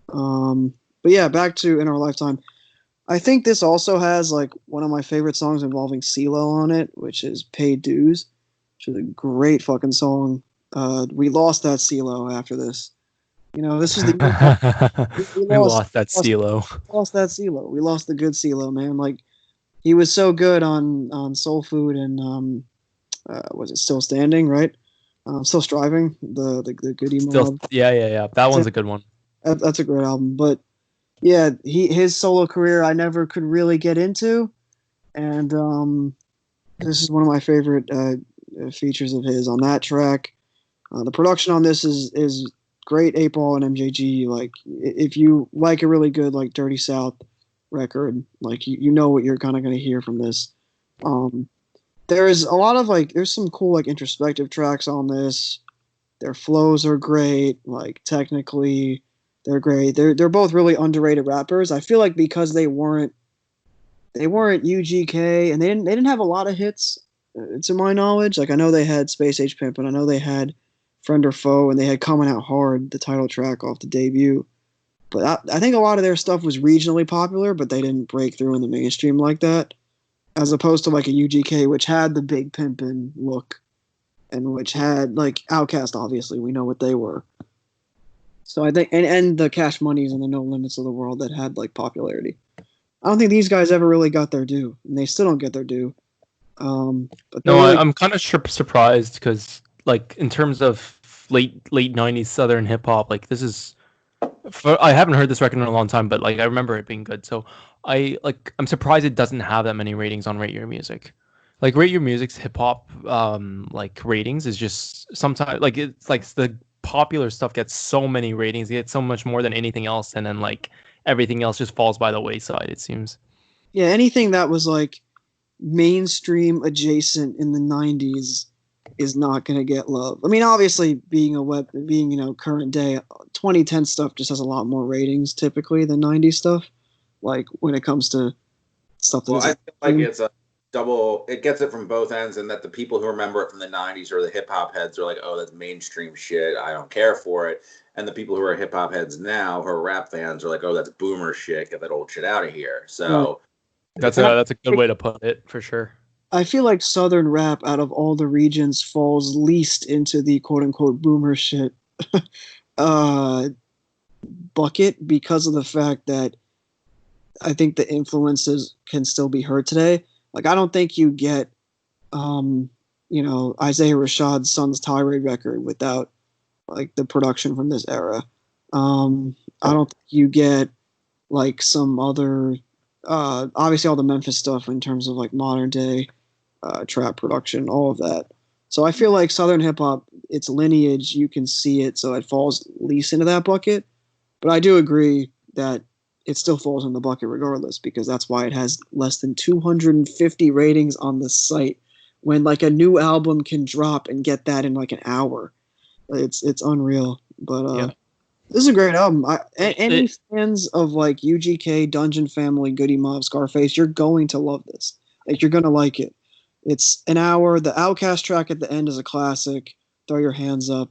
But yeah, back to In Our Lifetime. I think this also has like one of my favorite songs involving CeeLo on it, which is Paid Dues, which is a great fucking song. We lost that CeeLo after this. This is the we lost that CeeLo. Lost that CeeLo. We lost the good CeeLo, man. Like he was so good on Soul Food and was it Still Standing, right? Still Striving, the good emo. Yeah. That one's a good one. That's a great album, but yeah, his solo career I never could really get into, and this is one of my favorite features of his on that track. The production on this is great. 8-Ball and MJG. Like if you like a really good like Dirty South record, like you know what you're kind of going to hear from this. There's a lot of there's some cool like introspective tracks on this. Their flows are great. Like technically, they're great. They're both really underrated rappers. I feel like because they weren't UGK and they didn't have a lot of hits, to my knowledge. Like I know they had Space Age Pimp, and I know they had Friend or Foe, and they had Coming Out Hard, the title track off the debut. But I think a lot of their stuff was regionally popular, but they didn't break through in the mainstream like that. As opposed to like a UGK, which had the big pimpin' look, and which had like Outkast. Obviously, we know what they were. So I think, and the Cash Moneys and the No Limits of the world that had like popularity. I don't think these guys ever really got their due, and they still don't get their due. But no, really, I'm kind of surprised because like in terms of late '90s Southern hip hop, like this is. I haven't heard this record in a long time, but like I remember it being good. So I'm surprised it doesn't have that many ratings on Rate Your Music. Like Rate Your Music's hip hop like ratings is just sometimes like it's like the popular stuff gets so many ratings, it gets so much more than anything else, and then like everything else just falls by the wayside, it seems. Yeah, anything that was like mainstream adjacent in the 90s is not going to get love. I mean, obviously being current day, 2010 stuff just has a lot more ratings typically than 90s stuff. Like when it comes to stuff that I feel like it's a double. It gets it from both ends, and that the people who remember it from the 90s or the hip hop heads are like, oh, that's mainstream shit, I don't care for it. And the people who are hip hop heads now, who are rap fans, are like, oh, that's boomer shit, get that old shit out of here. So that's a good way to put it, for sure. I feel like Southern rap out of all the regions falls least into the quote unquote boomer shit bucket because of the fact that I think the influences can still be heard today. Like I don't think you get Isaiah Rashad's Son's Tirade record without like the production from this era. I don't think you get like some other obviously all the Memphis stuff in terms of like modern day trap production, all of that. So I feel like Southern hip hop its lineage, you can see it, so it falls least into that bucket. But I do agree that it still falls in the bucket regardless, because that's why it has less than 250 ratings on the site, when like a new album can drop and get that in like an hour. It's unreal. But this is a great album. Any fans of like UGK, Dungeon Family, Goody Mob, Scarface, you're going to love this. Like, you're gonna like it. It's an hour. The Outkast track at the end is a classic. Throw Your Hands Up.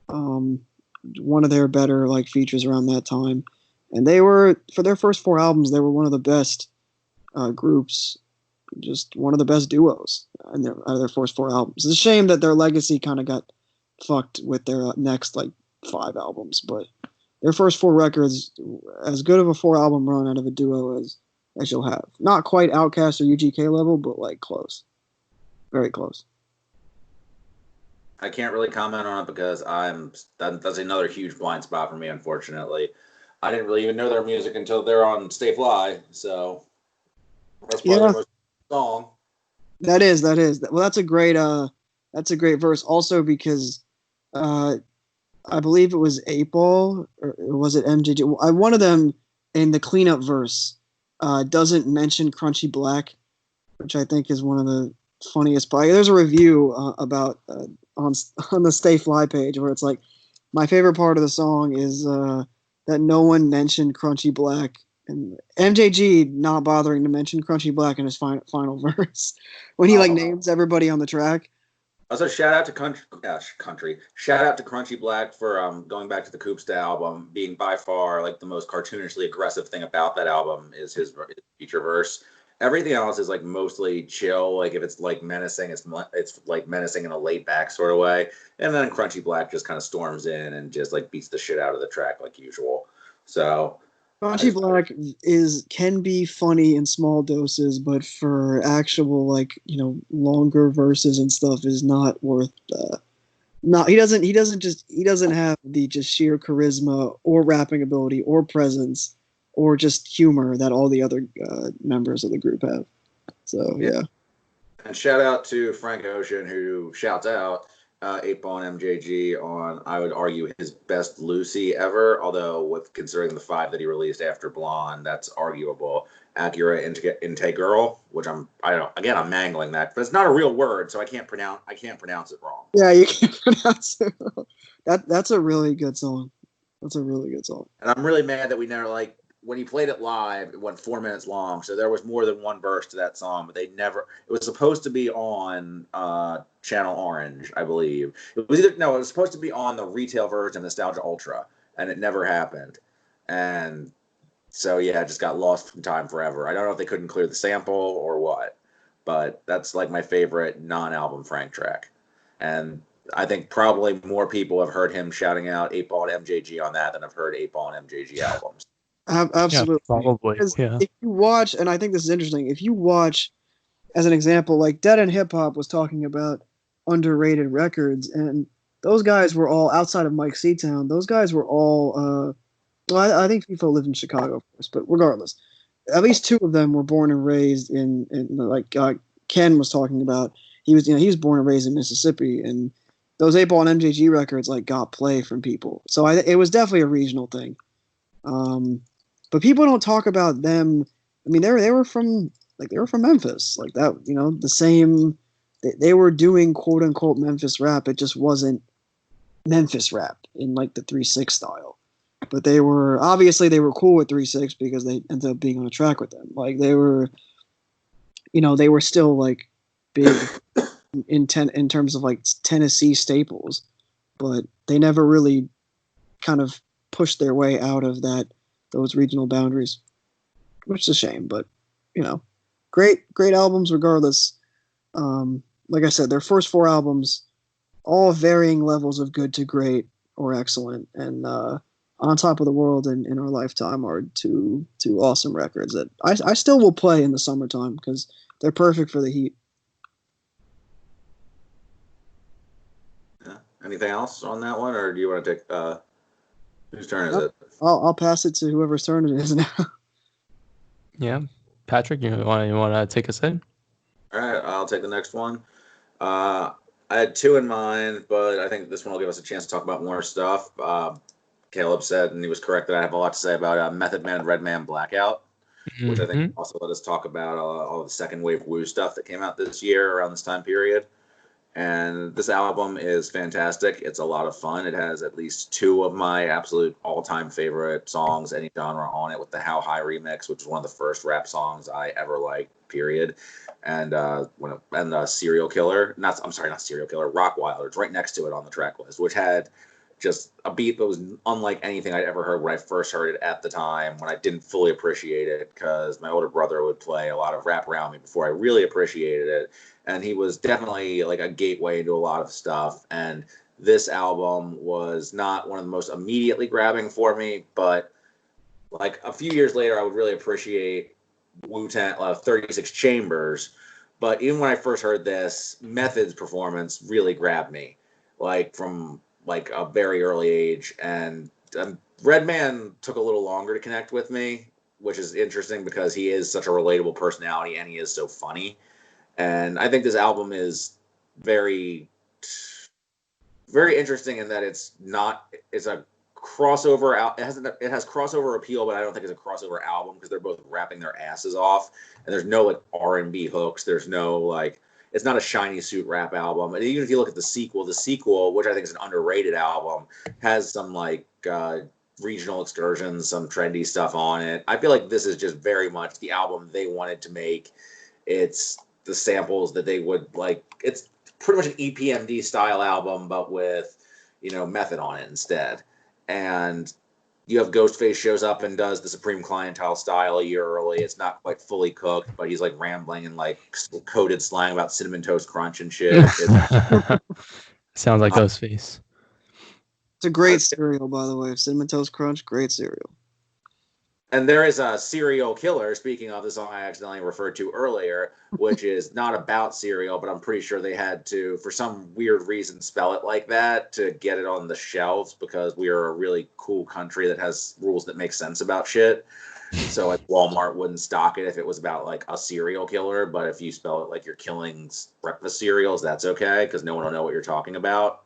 One of their better like features around that time. And they were, for their first 4 albums, they were one of the best groups, just one of the best duos out of their first 4 albums. It's a shame that their legacy kind of got fucked with their next like 5 albums, but their first 4 records, as good of a 4-album run out of a duo as you'll have. Not quite Outkast or UGK level, but like close. Very close. I can't really comment on it because that's another huge blind spot for me, unfortunately. I didn't really even know their music until they're on Stay Fly, so that's probably the most song. That is. Well, that's a great verse. Also because I believe it was 8-Ball, or was it MJG? One of them in the cleanup verse doesn't mention Crunchy Black, which I think is one of the funniest. There's a review about on the Stay Fly page where it's like, my favorite part of the song is that no one mentioned Crunchy Black, and MJG not bothering to mention Crunchy Black in his final verse when he like names everybody on the track. Also, shout out to Country. Shout out to Crunchy Black for going back to the Koopsta album, being by far like the most cartoonishly aggressive thing about that album is his feature verse. Everything else is like mostly chill. Like if it's like menacing, it's like menacing in a laid back sort of way. And then Crunchy Black just kind of storms in and just like beats the shit out of the track like usual. So Crunchy Black can be funny in small doses, but for actual like, you know, longer verses and stuff is not worth. He doesn't have the just sheer charisma or rapping ability or presence or just humor that all the other members of the group have. So, yeah. And shout out to Frank Ocean, who shouts out 8-Ball and MJG on, I would argue, his best Lucy ever, although with considering the 5 that he released after Blonde, that's arguable. Acura Integral, which I'm mangling that, but it's not a real word, so I can't pronounce it wrong. Yeah, you can't pronounce it wrong. That's a really good song. That's a really good song. And I'm really mad that we never, like, when he played it live, it went 4 minutes long, so there was more than one verse to that song, but it was supposed to be on Channel Orange, I believe. It was supposed to be on the retail version of Nostalgia Ultra, and it never happened. And so, yeah, it just got lost from time forever. I don't know if they couldn't clear the sample or what, but that's like my favorite non-album Frank track. And I think probably more people have heard him shouting out 8-Ball and MJG on that than have heard 8-Ball and MJG albums. Absolutely. Yeah, probably. Yeah. If you watch, and I think this is interesting, if you watch, as an example, like Dead End Hip Hop was talking about underrated records, and those guys were all outside of Mike Seatown. Those guys were all, I think FIFO lived in Chicago, of course, but regardless, at least 2 of them were born and raised in like Ken was talking about. He was born and raised in Mississippi, and those 8-Ball and MJG records like got play from people. So it was definitely a regional thing. But people don't talk about them. I mean, they were from Memphis, like that. You know, the same. They were doing quote unquote Memphis rap. It just wasn't Memphis rap in like the 3-6 style. But they were cool with 3-6 because they ended up being on a track with them. Like they were still like big in terms of like Tennessee staples, but they never really kind of pushed their way out of those regional boundaries, which is a shame, but you know, great albums regardless. Like I said, their first 4 albums, all varying levels of good to great or excellent, and On Top of the World and In Our Lifetime are two awesome records that I still will play in the summertime because they're perfect for the heat. Yeah. Anything else on that one, or do you want to take whose turn is it? I'll pass it to whoever's turn it is now. Yeah, Patrick, you want to take us in? All right, I'll take the next one. I had two in mind, but I think this one will give us a chance to talk about more stuff. Caleb said, and he was correct, that I have a lot to say about Method Man, Redman, Blackout, which I think also let us talk about all the second wave woo stuff that came out this year around this time period. And this album is fantastic. It's a lot of fun. It has at least two of my absolute all-time favorite songs, any genre, on it, with the How High remix, which is one of the first rap songs I ever liked, period. And Serial Killer, not Serial Killer, Rockwilder. It's right next to it on the track list, which had just a beat that was unlike anything I'd ever heard when I first heard it at the time, when I didn't fully appreciate it, because my older brother would play a lot of rap around me before I really appreciated it. And he was definitely like a gateway into a lot of stuff. And this album was not one of the most immediately grabbing for me, but like a few years later, I would really appreciate Wu-Tang 36 Chambers. But even when I first heard this, Method's performance really grabbed me, like from like a very early age. And Redman took a little longer to connect with me, which is interesting because he is such a relatable personality and he is so funny. And I think this album is very, very interesting in that it's a crossover. It has crossover appeal, but I don't think it's a crossover album because they're both rapping their asses off. And there's no like R&B hooks. There's no like, it's not a shiny suit rap album. And even if you look at the sequel, which I think is an underrated album, has some like regional excursions, some trendy stuff on it. I feel like this is just very much the album they wanted to make. It's the samples that they would like. It's pretty much an EPMD style album, but with, Method on it instead. And you have Ghostface shows up and does the Supreme Clientele style a year early. It's not quite fully cooked, but he's like rambling and like coded slang about Cinnamon Toast Crunch and shit. Sounds like Ghostface. It's a great cereal, by the way. Cinnamon Toast Crunch, great cereal. And there is a Serial Killer, speaking of the song I accidentally referred to earlier, which is not about cereal, but I'm pretty sure they had to, for some weird reason, spell it like that to get it on the shelves because we are a really cool country that has rules that make sense about shit. So like Walmart wouldn't stock it if it was about like a serial killer, but if you spell it like you're killing breakfast cereals, that's okay because no one will know what you're talking about.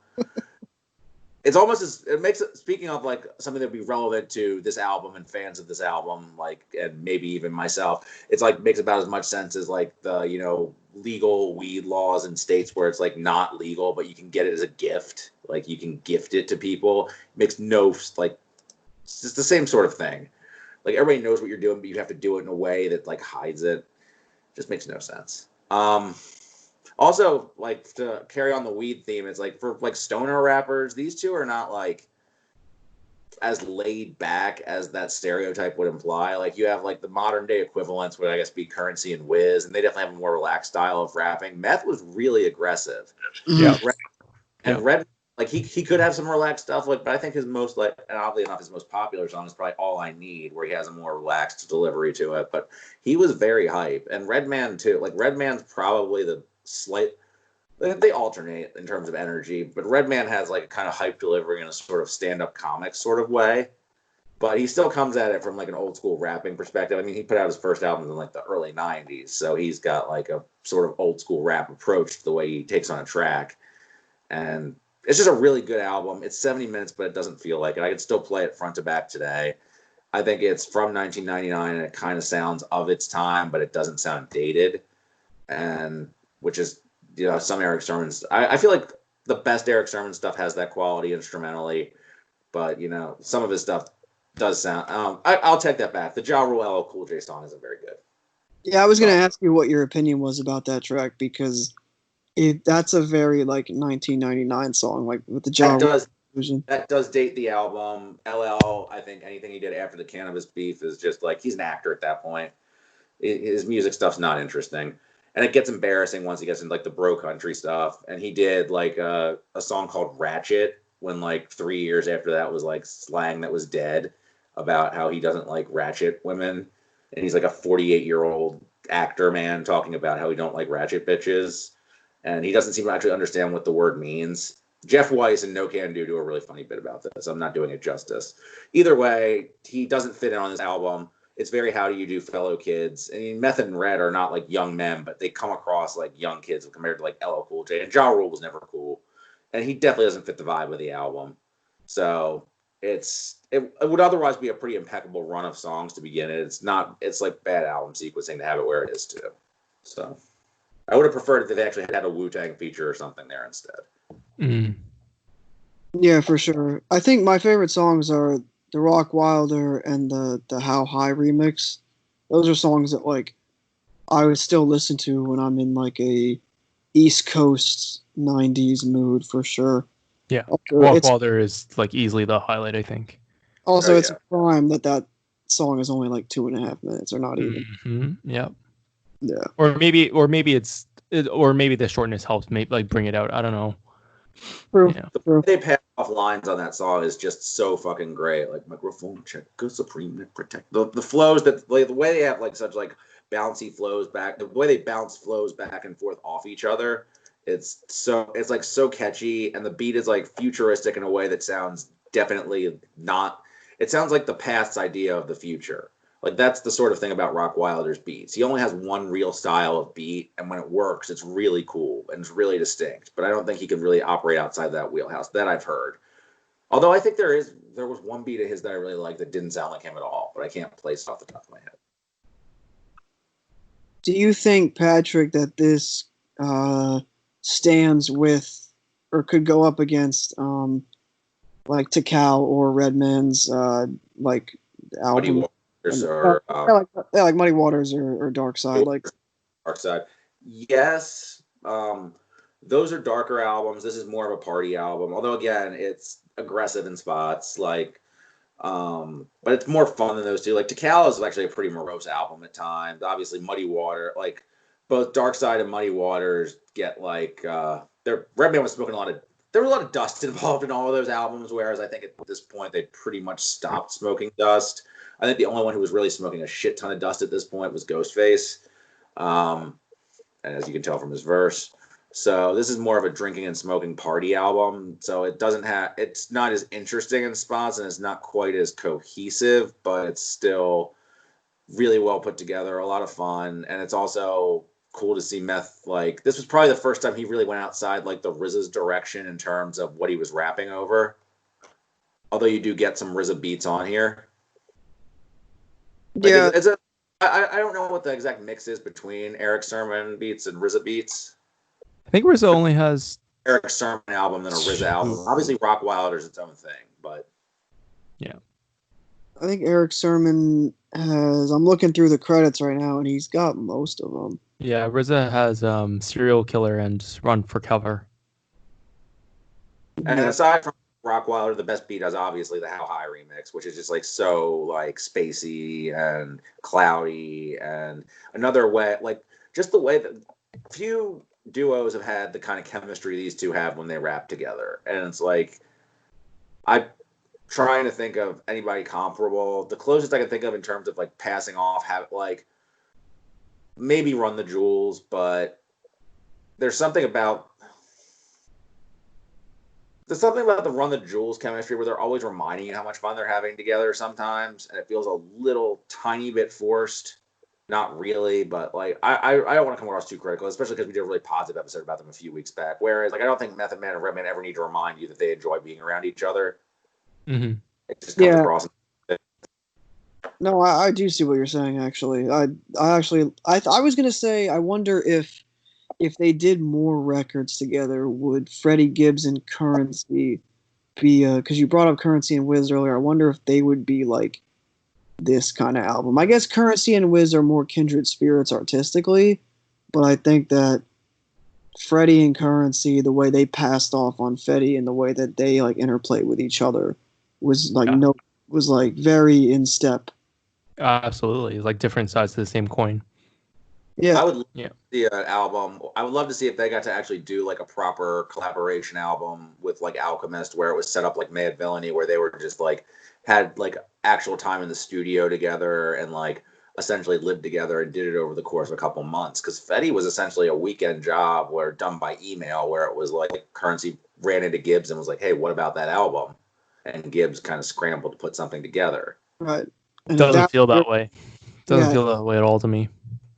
It's almost it makes it, speaking of like something that would be relevant to this album and fans of this album, like, and maybe even myself, it's like makes about as much sense as like the, legal weed laws in states where it's like not legal, but you can get it as a gift. Like you can gift it to people. It makes no, like, it's just the same sort of thing. Like everybody knows what you're doing, but you have to do it in a way that like hides it. Just makes no sense. Also, like, to carry on the weed theme, it's like for like stoner rappers, these two are not like as laid back as that stereotype would imply. Like you have like the modern day equivalents would I guess be Currency and Wiz, and they definitely have a more relaxed style of rapping. Meth was really aggressive. Yeah. Red, like he could have some relaxed stuff, like, but I think his most like, and oddly enough, his most popular song is probably All I Need, where he has a more relaxed delivery to it. But he was very hype, and Redman too. Like Redman's probably the they alternate in terms of energy, but Redman has like a kind of hype delivery in a sort of stand-up comic sort of way, but he still comes at it from like an old school rapping perspective. I mean, he put out his first album in like the early 90s, so he's got like a sort of old school rap approach to the way he takes on a track, and it's just a really good album. It's 70 minutes, but it doesn't feel like it. I could still play it front to back today. I think it's from 1999, and it kind of sounds of its time, but it doesn't sound dated, and which is, some Eric Sermon's. I feel like the best Eric Sermon stuff has that quality instrumentally, but some of his stuff does sound. I'll take that back. The Ja Rule LL Cool J song isn't very good. Yeah, I was gonna ask you what your opinion was about that track because that's a very like 1999 song, like with the Ja Rule version. That does date the album. LL, I think anything he did after the Cannabis beef is just like he's an actor at that point. His music stuff's not interesting. And it gets embarrassing once he gets into like the bro country stuff. And he did like a song called Ratchet when like 3 years after that was like slang that was dead about how he doesn't like ratchet women. And he's like a 48-year-old actor man talking about how he don't like ratchet bitches. And he doesn't seem to actually understand what the word means. Jeff Weiss and No Can Do a really funny bit about this. I'm not doing it justice. Either way, he doesn't fit in on this album. it's very how do you do fellow kids. I mean, Method and Red are not like young men, but they come across like young kids compared to like LL Cool J. And Ja Rule was never cool, and he definitely doesn't fit the vibe of the album. So it would otherwise be a pretty impeccable run of songs to begin it. It's not. It's like bad album sequencing to have it where it is too. So I would have preferred if they actually had a Wu-Tang feature or something there instead. Mm. Yeah, for sure. I think my favorite songs are the Rock Wilder and the How High remix. Those are songs that like I would still listen to when I'm in like a East Coast '90s mood for sure. Yeah, Also, Rock Wilder is like easily the highlight, I think. Also, Oh, it's yeah. a crime that song is only like 2.5 minutes, or not even. Mm-hmm. Yeah. Yeah. Or maybe the shortness helps maybe like bring it out. I don't know. True. Yeah. The way they pass off lines on that song is just so fucking great. Like microphone check, go supreme, protect the flows that like the way they have like such like bouncy flows back, the way they bounce flows back and forth off each other. It's like so catchy, and the beat is like futuristic in a way that sounds definitely not. It sounds like the past's idea of the future. Like that's the sort of thing about Rock Wilder's beats. He only has one real style of beat, and when it works, it's really cool and it's really distinct. But I don't think he can really operate outside that wheelhouse that I've heard. Although I think there was one beat of his that I really liked that didn't sound like him at all, but I can't place it off the top of my head. Do you think, Patrick, that this stands with or could go up against like Tikal or Redman's like Muddy album? Waters or like Muddy Waters or Dark Side, like Dark Side. Yes. Those are darker albums. This is more of a party album. Although again, it's aggressive in spots. Like, but it's more fun than those two. Like Tikal is actually a pretty morose album at times. Obviously, Muddy Water, like both Dark Side and Muddy Waters get like Redman was smoking a lot of. There was a lot of dust involved in all of those albums, whereas I think at this point they pretty much stopped smoking dust. I think the only one who was really smoking a shit ton of dust at this point was Ghostface, as you can tell from his verse. So this is more of a drinking and smoking party album. So it's not as interesting in spots and it's not quite as cohesive, but it's still really well put together, a lot of fun, and it's also cool to see Meth. Like this was probably the first time he really went outside like the RZA's direction in terms of what he was rapping over. Although you do get some RZA beats on here. Like yeah. I don't know what the exact mix is between Eric Sermon beats and RZA beats. I think RZA only has Eric Sermon album than a RZA album. Obviously, Rock Wilder's its own thing, but yeah. I think Eric Sermon has. I'm looking through the credits right now, and he's got most of them. Yeah, RZA has Serial Killer and Run for Cover. and Yeah. aside from Rock Wilder, the best beat is obviously the How High remix, which is just like so like spacey and cloudy, and another way like just the way that few duos have had the kind of chemistry these two have when they rap together, and it's like I'm trying to think of anybody comparable. The closest I can think of in terms of like passing off have like maybe Run the Jewels, but there's something about the Run the Jewels chemistry where they're always reminding you how much fun they're having together sometimes, and it feels a little tiny bit forced. Not really, but like I don't want to come across too critical, especially because we did a really positive episode about them a few weeks back. Whereas like I don't think Method Man and Redman ever need to remind you that they enjoy being around each other. Mm-hmm. It just comes Yeah. across. No, I do see what you're saying. Actually, I was gonna say I wonder if they did more records together, would Freddie Gibbs and Currency be? Because you brought up Currency and Wiz earlier. I wonder if they would be like this kind of album. I guess Currency and Wiz are more kindred spirits artistically, but I think that Freddie and Currency, the way they passed off on Fetty and the way that they like interplay with each other was like was like very in step. Absolutely, it's like different sides of the same coin. Yeah, I would love to see an album. I would love to see if they got to actually do like a proper collaboration album with like Alchemist, where it was set up like Mad Villainy, where they were just like had like actual time in the studio together and like essentially lived together and did it over the course of a couple months. Because Fetty was essentially a weekend job where done by email, where it was like Currency ran into Gibbs and was like, "Hey, what about that album?" And Gibbs kind of scrambled to put something together. right. It doesn't feel that way. Doesn't Yeah. feel that way at all to me.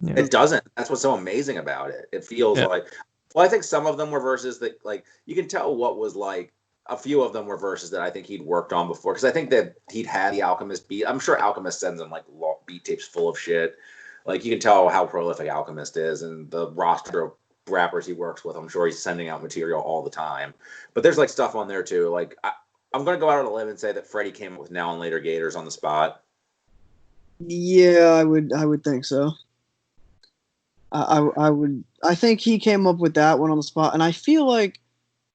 Yeah. It doesn't. That's what's so amazing about it. It feels like, well, I think some of them were verses that, like, you can tell what was like. A few of them were verses that I think he'd worked on before, because I think that he'd had the Alchemist beat. I'm sure Alchemist sends him like beat tapes full of shit. Like, you can tell how prolific Alchemist is, and the roster of rappers he works with. I'm sure he's sending out material all the time. But there's like stuff on there too. Like, I'm gonna go out on a limb and say that Freddie came up with Now and Later Gators on the spot. Yeah, I would think so. I think he came up with that one on the spot, and I feel like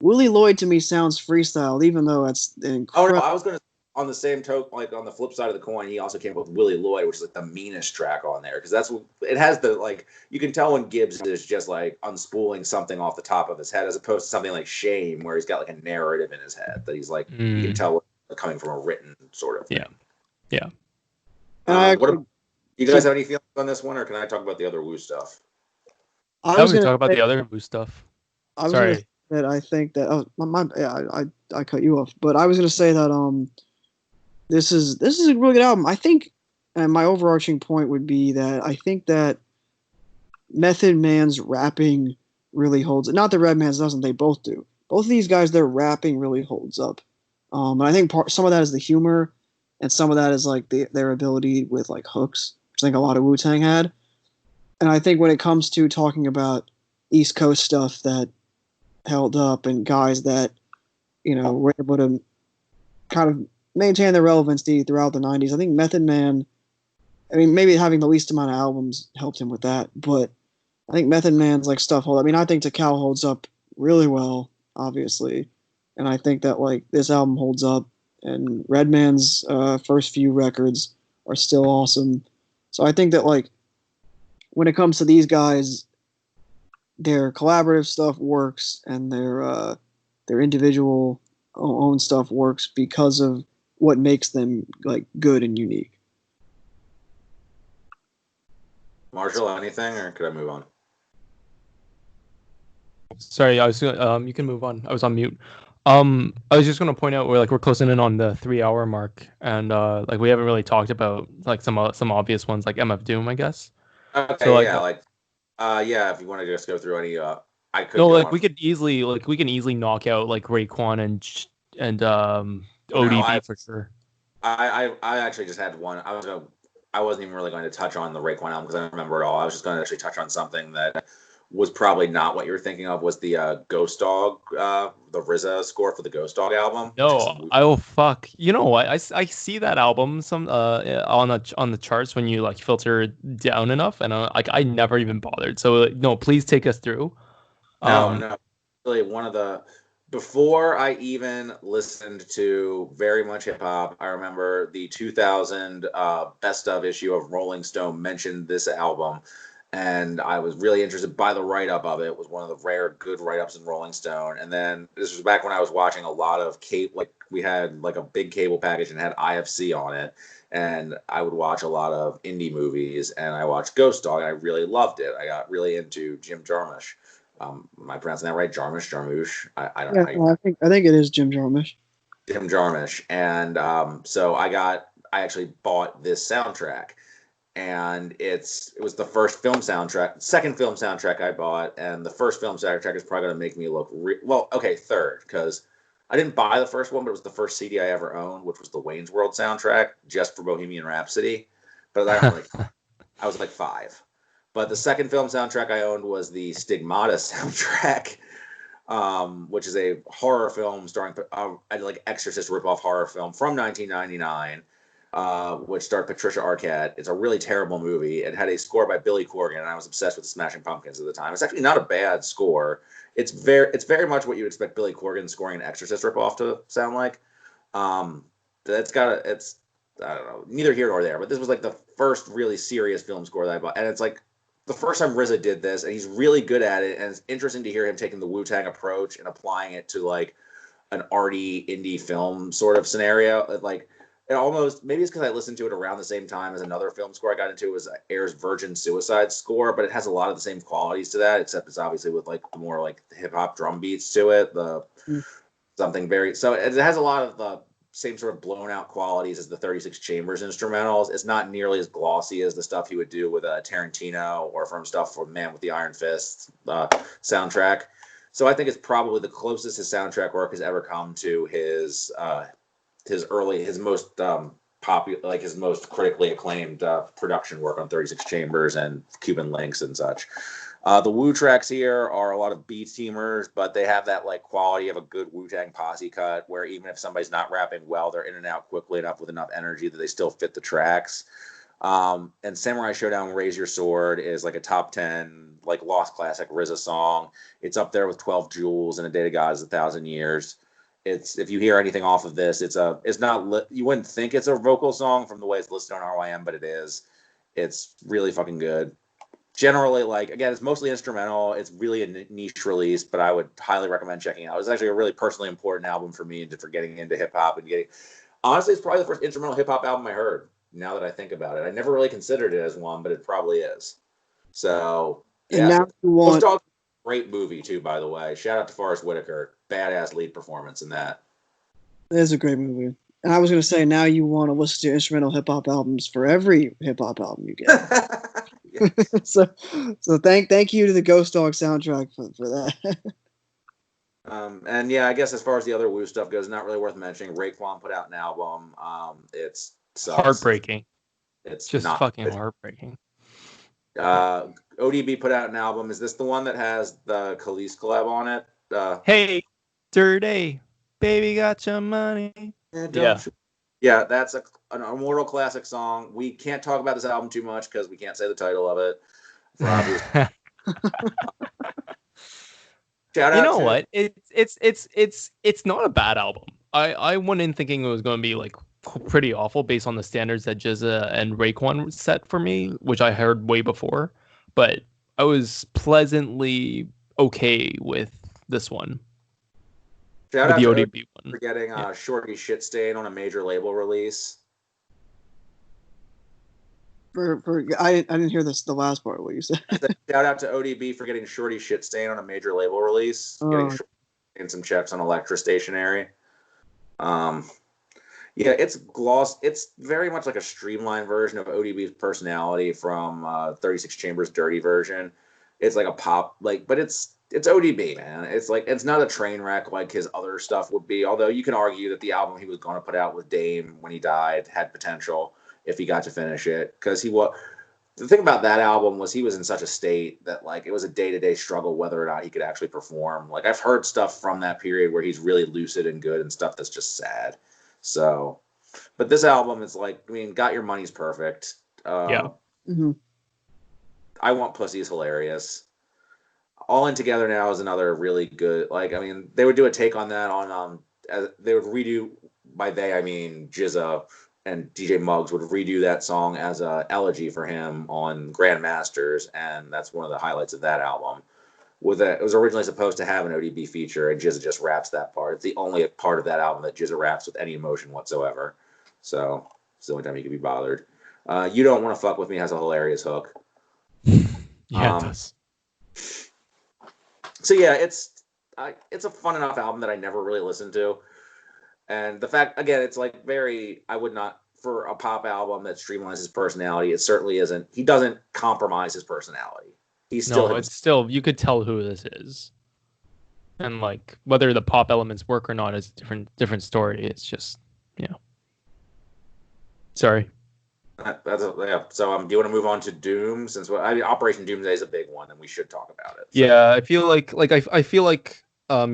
Willie Lloyd to me sounds freestyled, even though it's incredible. Oh no, I was gonna, on the same token, like on the flip side of the coin, he also came up with Willie Lloyd, which is like the meanest track on there, because that's what it has. The, like, you can tell when Gibbs is just like unspooling something off the top of his head, as opposed to something like Shame, where he's got like a narrative in his head that he's like, you can tell coming from a written sort of thing. Yeah. What you guys have any feelings on this one, or can I talk about the other Woo stuff? I was going to talk about the other Woo stuff. Sorry. That I think that I cut you off, but I was going to say that this is a really good album. I think, and my overarching point would be that I think that Method Man's rapping really holds. Not that Redman's doesn't; they both do. Both of these guys, their rapping really holds up. And I think some of that is the humor, and some of that is like their ability with like hooks, which I think a lot of Wu-Tang had. And I think when it comes to talking about East Coast stuff that held up, and guys that, were able to kind of maintain their relevancy throughout the 90s, I think Method Man, I mean, maybe having the least amount of albums helped him with that, but I think Method Man's like stuff holds. I mean, I think Takal holds up really well, obviously, and I think that like this album holds up, and Redman's first few records are still awesome. So I think that like when it comes to these guys, their collaborative stuff works, and their individual own stuff works because of what makes them like good and unique. Marshall, anything, or could I move on? Sorry, I was you can move on. I was on mute. I was just gonna point out we're closing in on the 3-hour mark, and like we haven't really talked about like some obvious ones like MF Doom, I guess. Okay, so, yeah, if you want to just go through any, I could. No, like we can easily knock out like Raekwon and ODB for sure. I actually just had one. I wasn't even really going to touch on the Raekwon album because I don't remember it all. I was just going to actually touch on something that was probably not what you were thinking of. Was the Ghost Dog, the RZA score for the Ghost Dog album? No, fuck. You know what? I see that album on the charts when you like filter down enough, and I never even bothered. So no, please take us through. No, really one of the. Before I even listened to very much hip hop, I remember the 2000 best of issue of Rolling Stone mentioned this album, and I was really interested by the write-up of it. It was one of the rare good write-ups in Rolling Stone. And then this was back when I was watching a lot of cable, like we had like a big cable package and had IFC on it, and I would watch a lot of indie movies, and I watched Ghost Dog, and I really loved it. I got really into Jim Jarmusch. Am I pronouncing that right? Jarmusch? I don't know. I think it is Jim Jarmusch. Jim Jarmusch. And so I actually bought this soundtrack, and it was the second film soundtrack I bought, and the first film soundtrack is probably going to make me look third, because I didn't buy the first one, but it was the first CD I ever owned, which was the Wayne's World soundtrack, just for Bohemian Rhapsody. But I was like 5. But the second film soundtrack I owned was the Stigmata soundtrack, which is a horror film starring like Exorcist ripoff horror film from 1999, which starred Patricia Arquette. It's a really terrible movie. It had a score by Billy Corgan, and I was obsessed with the Smashing Pumpkins at the time. It's actually not a bad score. It's very much what you would expect Billy Corgan scoring an Exorcist ripoff to sound like. It's I don't know, neither here nor there. But this was like the first really serious film score that I bought, and it's like the first time RZA did this, and he's really good at it, and it's interesting to hear him taking the Wu-Tang approach and applying it to like an arty indie film sort of scenario. Like, it almost, maybe it's because I listened to it around the same time as another film score I got into, was Air's Virgin Suicide score, but it has a lot of the same qualities to that, except it's obviously with like more like hip hop drum beats to it. Something very, so it has a lot of the same sort of blown out qualities as the 36 Chambers instrumentals. It's not nearly as glossy as the stuff he would do with Tarantino or from stuff from Man with the Iron Fist soundtrack. So I think it's probably the closest his soundtrack work has ever come to his most popular, like his most critically acclaimed production work on 36 Chambers and Cuban Links and such. The Wu tracks here are a lot of beat teamers, but they have that like quality of a good Wu-Tang posse cut where even if somebody's not rapping well, they're in and out quickly enough with enough energy that they still fit the tracks. And Samurai Showdown Raise Your Sword is like a top 10 like lost classic RZA song. It's up there with 12 Jewels and A Day to God is 1,000 Years. It's, if you hear anything off of this, it's not, you wouldn't think it's a vocal song from the way it's listed on RYM, but it is. It's really fucking good. Generally, like, again, it's mostly instrumental. It's really a niche release, but I would highly recommend checking it out. It was actually a really personally important album for me for getting into hip hop and getting. Honestly, it's probably the first instrumental hip hop album I heard. Now that I think about it, I never really considered it as one, but it probably is. So yeah, Ghost Dog, great movie too, by the way. Shout out to Forrest Whitaker, badass lead performance in that. It is a great movie. And I was going to say, now you want to listen to instrumental hip hop albums for every hip hop album you get. so thank you to the Ghost Dog soundtrack for that. And yeah, I guess as far as the other Wu stuff goes, not really worth mentioning. Raekwon put out an album. It's heartbreaking. It's just not fucking good. Heartbreaking. ODB put out an album. Is this the one that has the Khalees collab on it? Hey, Dirty, baby, got your money. Yeah, that's an immortal classic song. We can't talk about this album too much because we can't say the title of it. For obvious. Shout out you know what? It's not a bad album. I went in thinking it was going to be like pretty awful based on the standards that Jizza and Raekwon set for me, which I heard way before. But I was pleasantly okay with this one. Shout out the to ODB one for getting Shorty Shit Stain on a major label release. I didn't hear the last part of what you said. Shout out to ODB for getting Shorty Shit Stain on a major label release. Getting and some checks on Elektra Stationery. Yeah, it's gloss. It's very much like a streamlined version of ODB's personality from 36 Chambers' Dirty version. It's like a pop, but it's ODB, man. It's like, it's not a train wreck like his other stuff would be. Although you can argue that the album he was going to put out with Dame when he died had potential if he got to finish it. Because the thing about that album was he was in such a state that like it was a day-to-day struggle whether or not he could actually perform. Like I've heard stuff from that period where he's really lucid and good and stuff that's just sad. So, but this album is like, I mean, Got Your Money's perfect. Yeah. Mm-hmm. I Want Pussy is hilarious. All In Together Now is another really good, like, I mean, they would do a take on that on, they would redo, by they, I mean, Jizza and DJ Muggs would redo that song as a elegy for him on Grandmasters, and that's one of the highlights of that album. It was originally supposed to have an ODB feature, and Jizza just raps that part. It's the only part of that album that Jizza raps with any emotion whatsoever. So it's the only time he could be bothered. You Don't Want to Fuck With Me has a hilarious hook. Yeah, it does. So yeah, it's a fun enough album that I never really listened to. And the fact, again, it's like I would not, for a pop album that streamlines his personality, it certainly isn't. He doesn't compromise his personality. He's still it's still, you could tell who this is. And like whether the pop elements work or not is a different story. It's just, sorry. Yeah. So do you want to move on to Doom? Since Operation Doomsday is a big one, and we should talk about it. So. Yeah, I feel like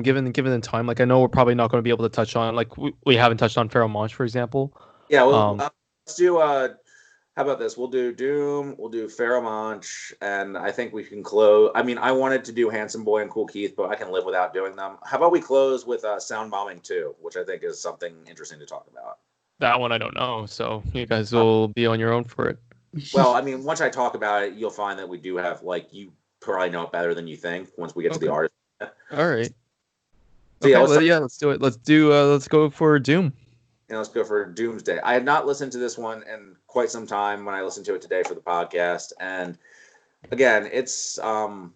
given the time, like I know we're probably not going to be able to touch on, like we haven't touched on Pharaoh Monch, for example. Yeah, well, let's do. How about this? We'll do Doom. We'll do Pharaoh Monch, and I think we can close. I mean, I wanted to do Handsome Boy and Cool Keith, but I can live without doing them. How about we close with Sound Bombing 2, which I think is something interesting to talk about. That one I don't know, so you guys will be on your own for it. Well, I mean, once I talk about it, you'll find that we do have, like, you probably know it better than you think once we get to the artist. All right. So, let's do it. Let's go for Doom. Let's go for Doomsday. I have not listened to this one in quite some time when I listened to it today for the podcast. And again, it's when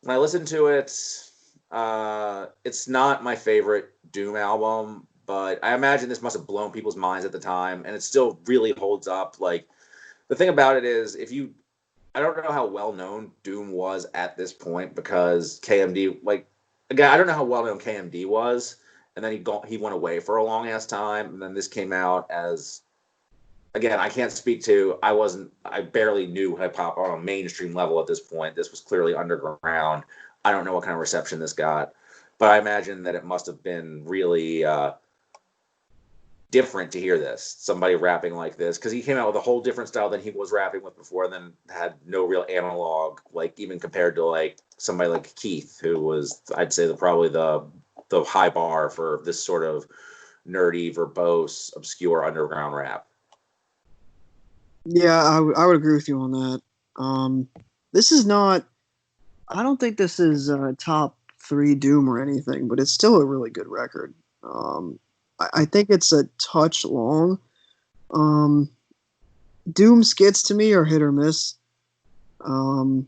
I listen to it, it's not my favorite Doom album, but I imagine this must have blown people's minds at the time, and it still really holds up. Like, the thing about it is, I don't know how well known Doom was at this point, because KMD, like, again, I don't know how well known KMD was, and then he went away for a long ass time, and then this came out as, again, I can't speak to, I barely knew hip hop on a mainstream level at this point. This was clearly underground. I don't know what kind of reception this got, but I imagine that it must have been really different to hear this, somebody rapping like this, because he came out with a whole different style than he was rapping with before, and then had no real analog, like, even compared to like somebody like Keith, who was, I'd say, probably the high bar for this sort of nerdy, verbose, obscure underground rap. Yeah, I would agree with you on that. This is not. I don't think this is top 3 Doom or anything, but it's still a really good record. I think it's a touch long. Doom skits to me are hit or miss. Not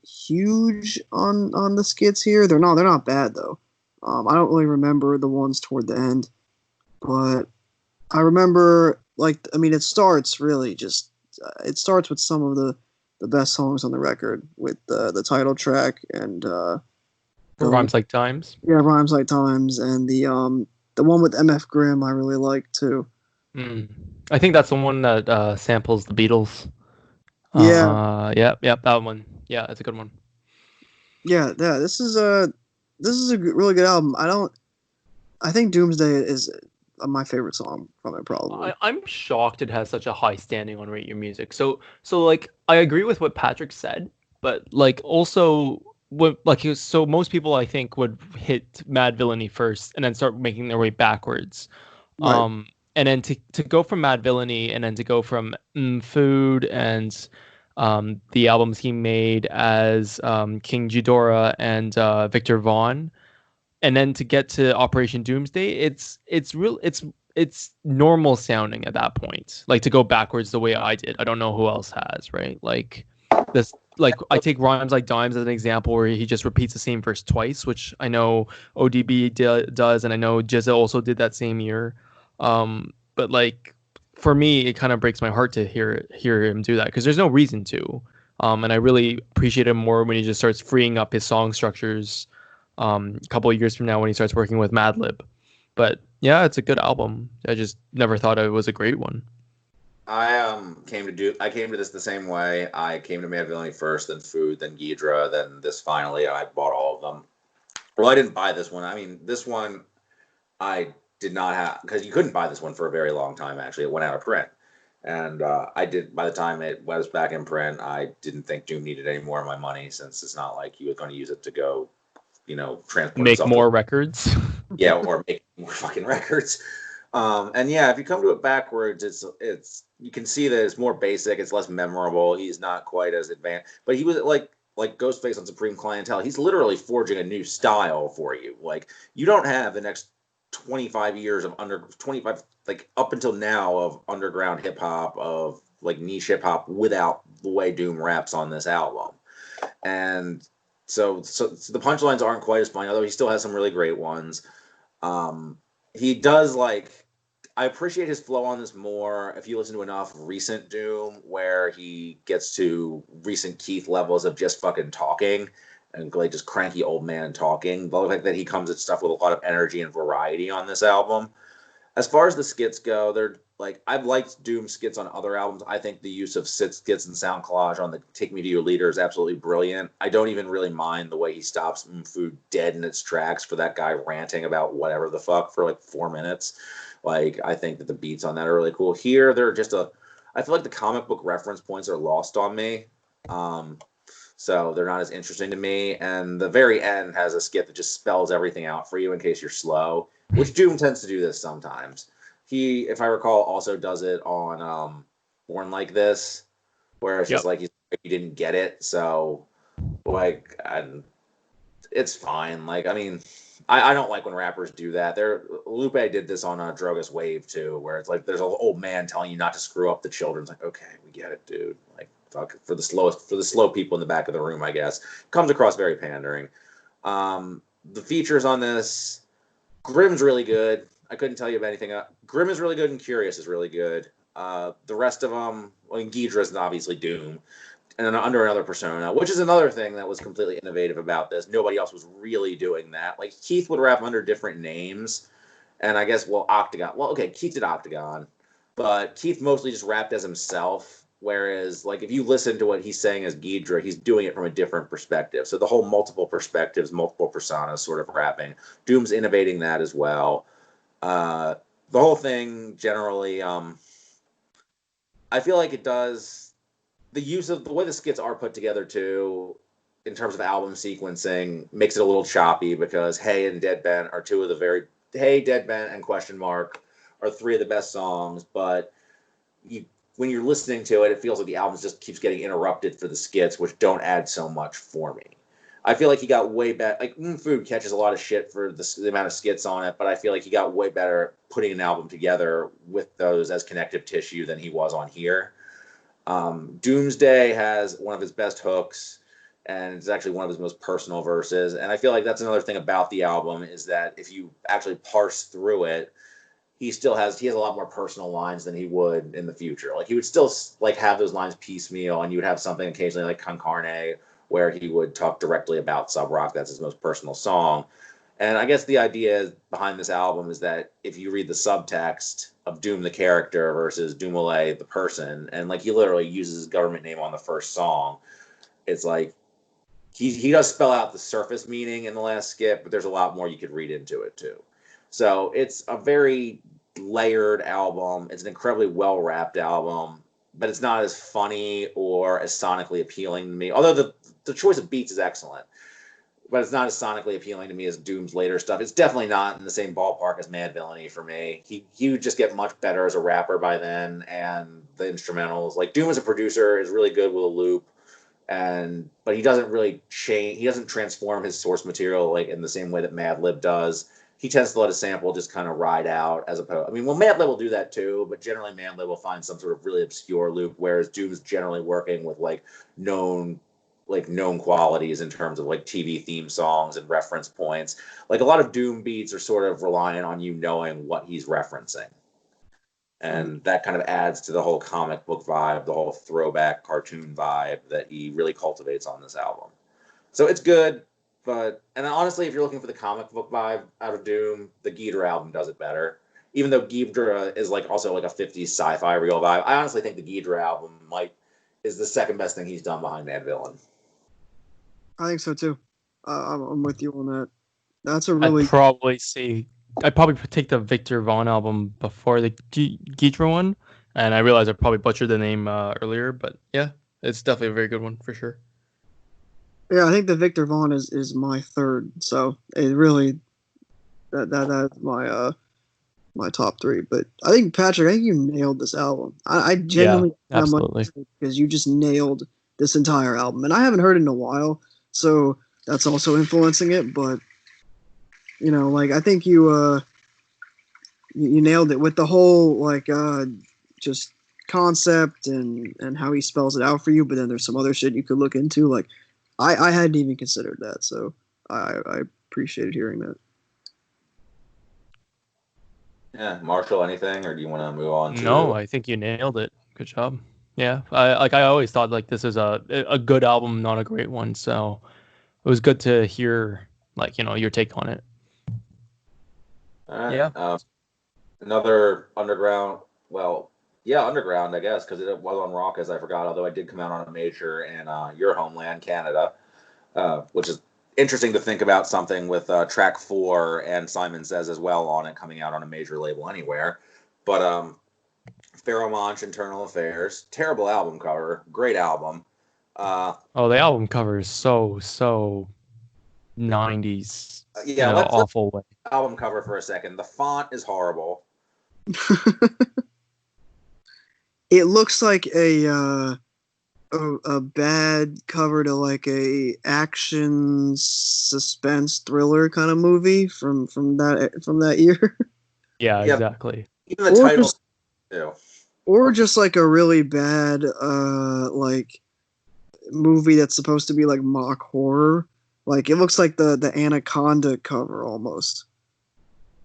huge on the skits here. They're not bad though. I don't really remember the ones toward the end, but I remember, it starts really just it starts with some of the best songs on the record, with the title track and Rhymes Like Times. Yeah, Rhymes Like Times, and the one with MF Grimm I really like too. I think that's the one that samples the Beatles. Yeah. Yep, that one. Yeah, it's a good one. Yeah. This is a really good album. I think Doomsday is my favorite song from it, probably. I'm shocked it has such a high standing on Rate Your Music. So like, I agree with what Patrick said, but like, also, so most people, I think, would hit Mad Villainy first and then start making their way backwards. Right. And then to go from Mad Villainy, and then to go from Food and the albums he made as King Ghidorah and Victor Vaughn, and then to get to Operation Doomsday, it's normal sounding at that point. Like, to go backwards the way I did, I don't know who else has, right? Like this, like, I take Rhymes Like Dimes as an example, where he just repeats the same verse twice, which I know ODB does, and I know Jizza also did that same year. But like, for me, it kind of breaks my heart to hear him do that, because there's no reason to. And I really appreciate him more when he just starts freeing up his song structures. A couple of years from now, when he starts working with Madlib. But yeah, it's a good album. I just never thought it was a great one. I came to this the same way. I came to Mad Villainy first, then Food, then Ghidra, then this finally. I bought all of them. Well, I didn't buy this one. I mean, this one I did not have, because you couldn't buy this one for a very long time. Actually, it went out of print, and I did. By the time it was back in print, I didn't think Doom needed any more of my money, since it's not like he was going to use it to go, transport make more records. Yeah, or make more fucking records. And yeah, if you come to it backwards, it's you can see that it's more basic, it's less memorable. He's not quite as advanced, but he was like Ghostface on Supreme Clientele. He's literally forging a new style for you. Like, you don't have the next 25 years of 25, like, up until now, of underground hip hop, of like niche hip hop, without the way Doom raps on this album. And so the punchlines aren't quite as funny, although he still has some really great ones. He does, like, I appreciate his flow on this more if you listen to enough recent Doom, where he gets to recent Keith levels of just fucking talking, and like just cranky old man talking. The fact that he comes at stuff with a lot of energy and variety on this album. As far as the skits go, they're like, I've liked Doom skits on other albums. I think the use of skits and sound collage on the Take Me to Your Leader is absolutely brilliant. I don't even really mind the way he stops Food dead in its tracks for that guy ranting about whatever the fuck for like 4 minutes. Like, I think that the beats on that are really cool. Here, they're just I feel like the comic book reference points are lost on me. So they're not as interesting to me. And the very end has a skit that just spells everything out for you in case you're slow, which Doom tends to do this sometimes. He, if I recall, also does it on Born Like This, where it's just like, you didn't get it. So, like, it's fine. Like, I mean, I don't like when rappers do that. Lupe did this on Drogas Wave too, where it's like there's an old man telling you not to screw up the children. It's like, okay, we get it, dude. Like, fuck, for the slow people in the back of the room, I guess. Comes across very pandering. The features on this, Grimm's really good. I couldn't tell you about anything else. Grimm is really good, and Curious is really good. The rest of them, well, Ghidra is obviously Doom, and then under another persona, which is another thing that was completely innovative about this. Nobody else was really doing that. Like Keith would rap under different names, and I guess Octagon. Well, okay, Keith did Octagon, but Keith mostly just rapped as himself. Whereas, like, if you listen to what he's saying as Ghidra, he's doing it from a different perspective. So the whole multiple perspectives, multiple personas sort of rapping. Doom's innovating that as well. The whole thing generally, I feel like it does the use of the way the skits are put together too, in terms of album sequencing, makes it a little choppy because Hey and Dead Ben are two of the very Dead Ben and Question Mark are three of the best songs, but when you're listening to it, it feels like the album just keeps getting interrupted for the skits, which don't add so much for me. I feel like he got way better. Like Food catches a lot of shit for the amount of skits on it, but I feel like he got way better at putting an album together with those as connective tissue than he was on here. Doomsday has one of his best hooks, and it's actually one of his most personal verses. And I feel like that's another thing about the album is that if you actually parse through it, he has a lot more personal lines than he would in the future. Like he would still like have those lines piecemeal, and you would have something occasionally like Con Carne where he would talk directly about Sub Rock. That's his most personal song. And I guess the idea behind this album is that if you read the subtext of Doom the character versus Doomale the person, and like he literally uses his government name on the first song, it's like he does spell out the surface meaning in the last skip, but there's a lot more you could read into it too. So it's a very layered album. It's an incredibly well-wrapped album, but it's not as funny or as sonically appealing to me. Although the choice of beats is excellent, but it's not as sonically appealing to me as Doom's later stuff. It's definitely not in the same ballpark as Mad Villainy for me. He would just get much better as a rapper by then, and the instrumentals. Like Doom as a producer is really good with a loop, but he doesn't really change. He doesn't transform his source material like in the same way that Madlib does. He tends to let a sample just kind of ride out as opposed. I mean, well, Madlib will do that too, but generally Madlib will find some sort of really obscure loop, whereas Doom is generally working with known qualities in terms of like TV theme songs and reference points. Like a lot of Doom beats are sort of reliant on you knowing what he's referencing. And that kind of adds to the whole comic book vibe, the whole throwback cartoon vibe that he really cultivates on this album. So it's good. And honestly, if you're looking for the comic book vibe out of Doom, the Ghidra album does it better. Even though Ghidra is also a 50s sci-fi real vibe, I honestly think the Ghidra album is the second best thing he's done behind Mad Villain. I think so too. I'm with you on that. That's a really. I'd probably take the Victor Vaughn album before the Ghidra one, and I realize I probably butchered the name earlier, but yeah, it's definitely a very good one for sure. Yeah, I think the Victor Vaughn is my third, so it really that's my top three. But I think Patrick, you nailed this album. I genuinely absolutely because you just nailed this entire album, and I haven't heard it in a while, so that's also influencing it. But I think you nailed it with the whole just concept and how he spells it out for you. But then there's some other shit you could look into, like. I hadn't even considered that, so I appreciated hearing that. Yeah, Marshall, anything, or do you want to move on? No, I think you nailed it. Good job. Yeah, I always thought this is a good album, not a great one. So it was good to hear your take on it. All right. Yeah. Another underground. Well, yeah, underground, I guess, because it was on Rock, as I forgot, although it did come out on a major in your homeland, Canada, which is interesting to think about something with track 4 and Simon Says as well on it coming out on a major label anywhere. But Pharaoh Monch, Internal Affairs, terrible album cover, great album. The album cover is so 90s. Yeah, awful way. Album cover for a second. The font is horrible. It looks like a bad cover to a action suspense thriller kind of movie from that year. Yeah, exactly. Even the title, or just a really bad movie that's supposed to be mock horror. It looks like the Anaconda cover almost.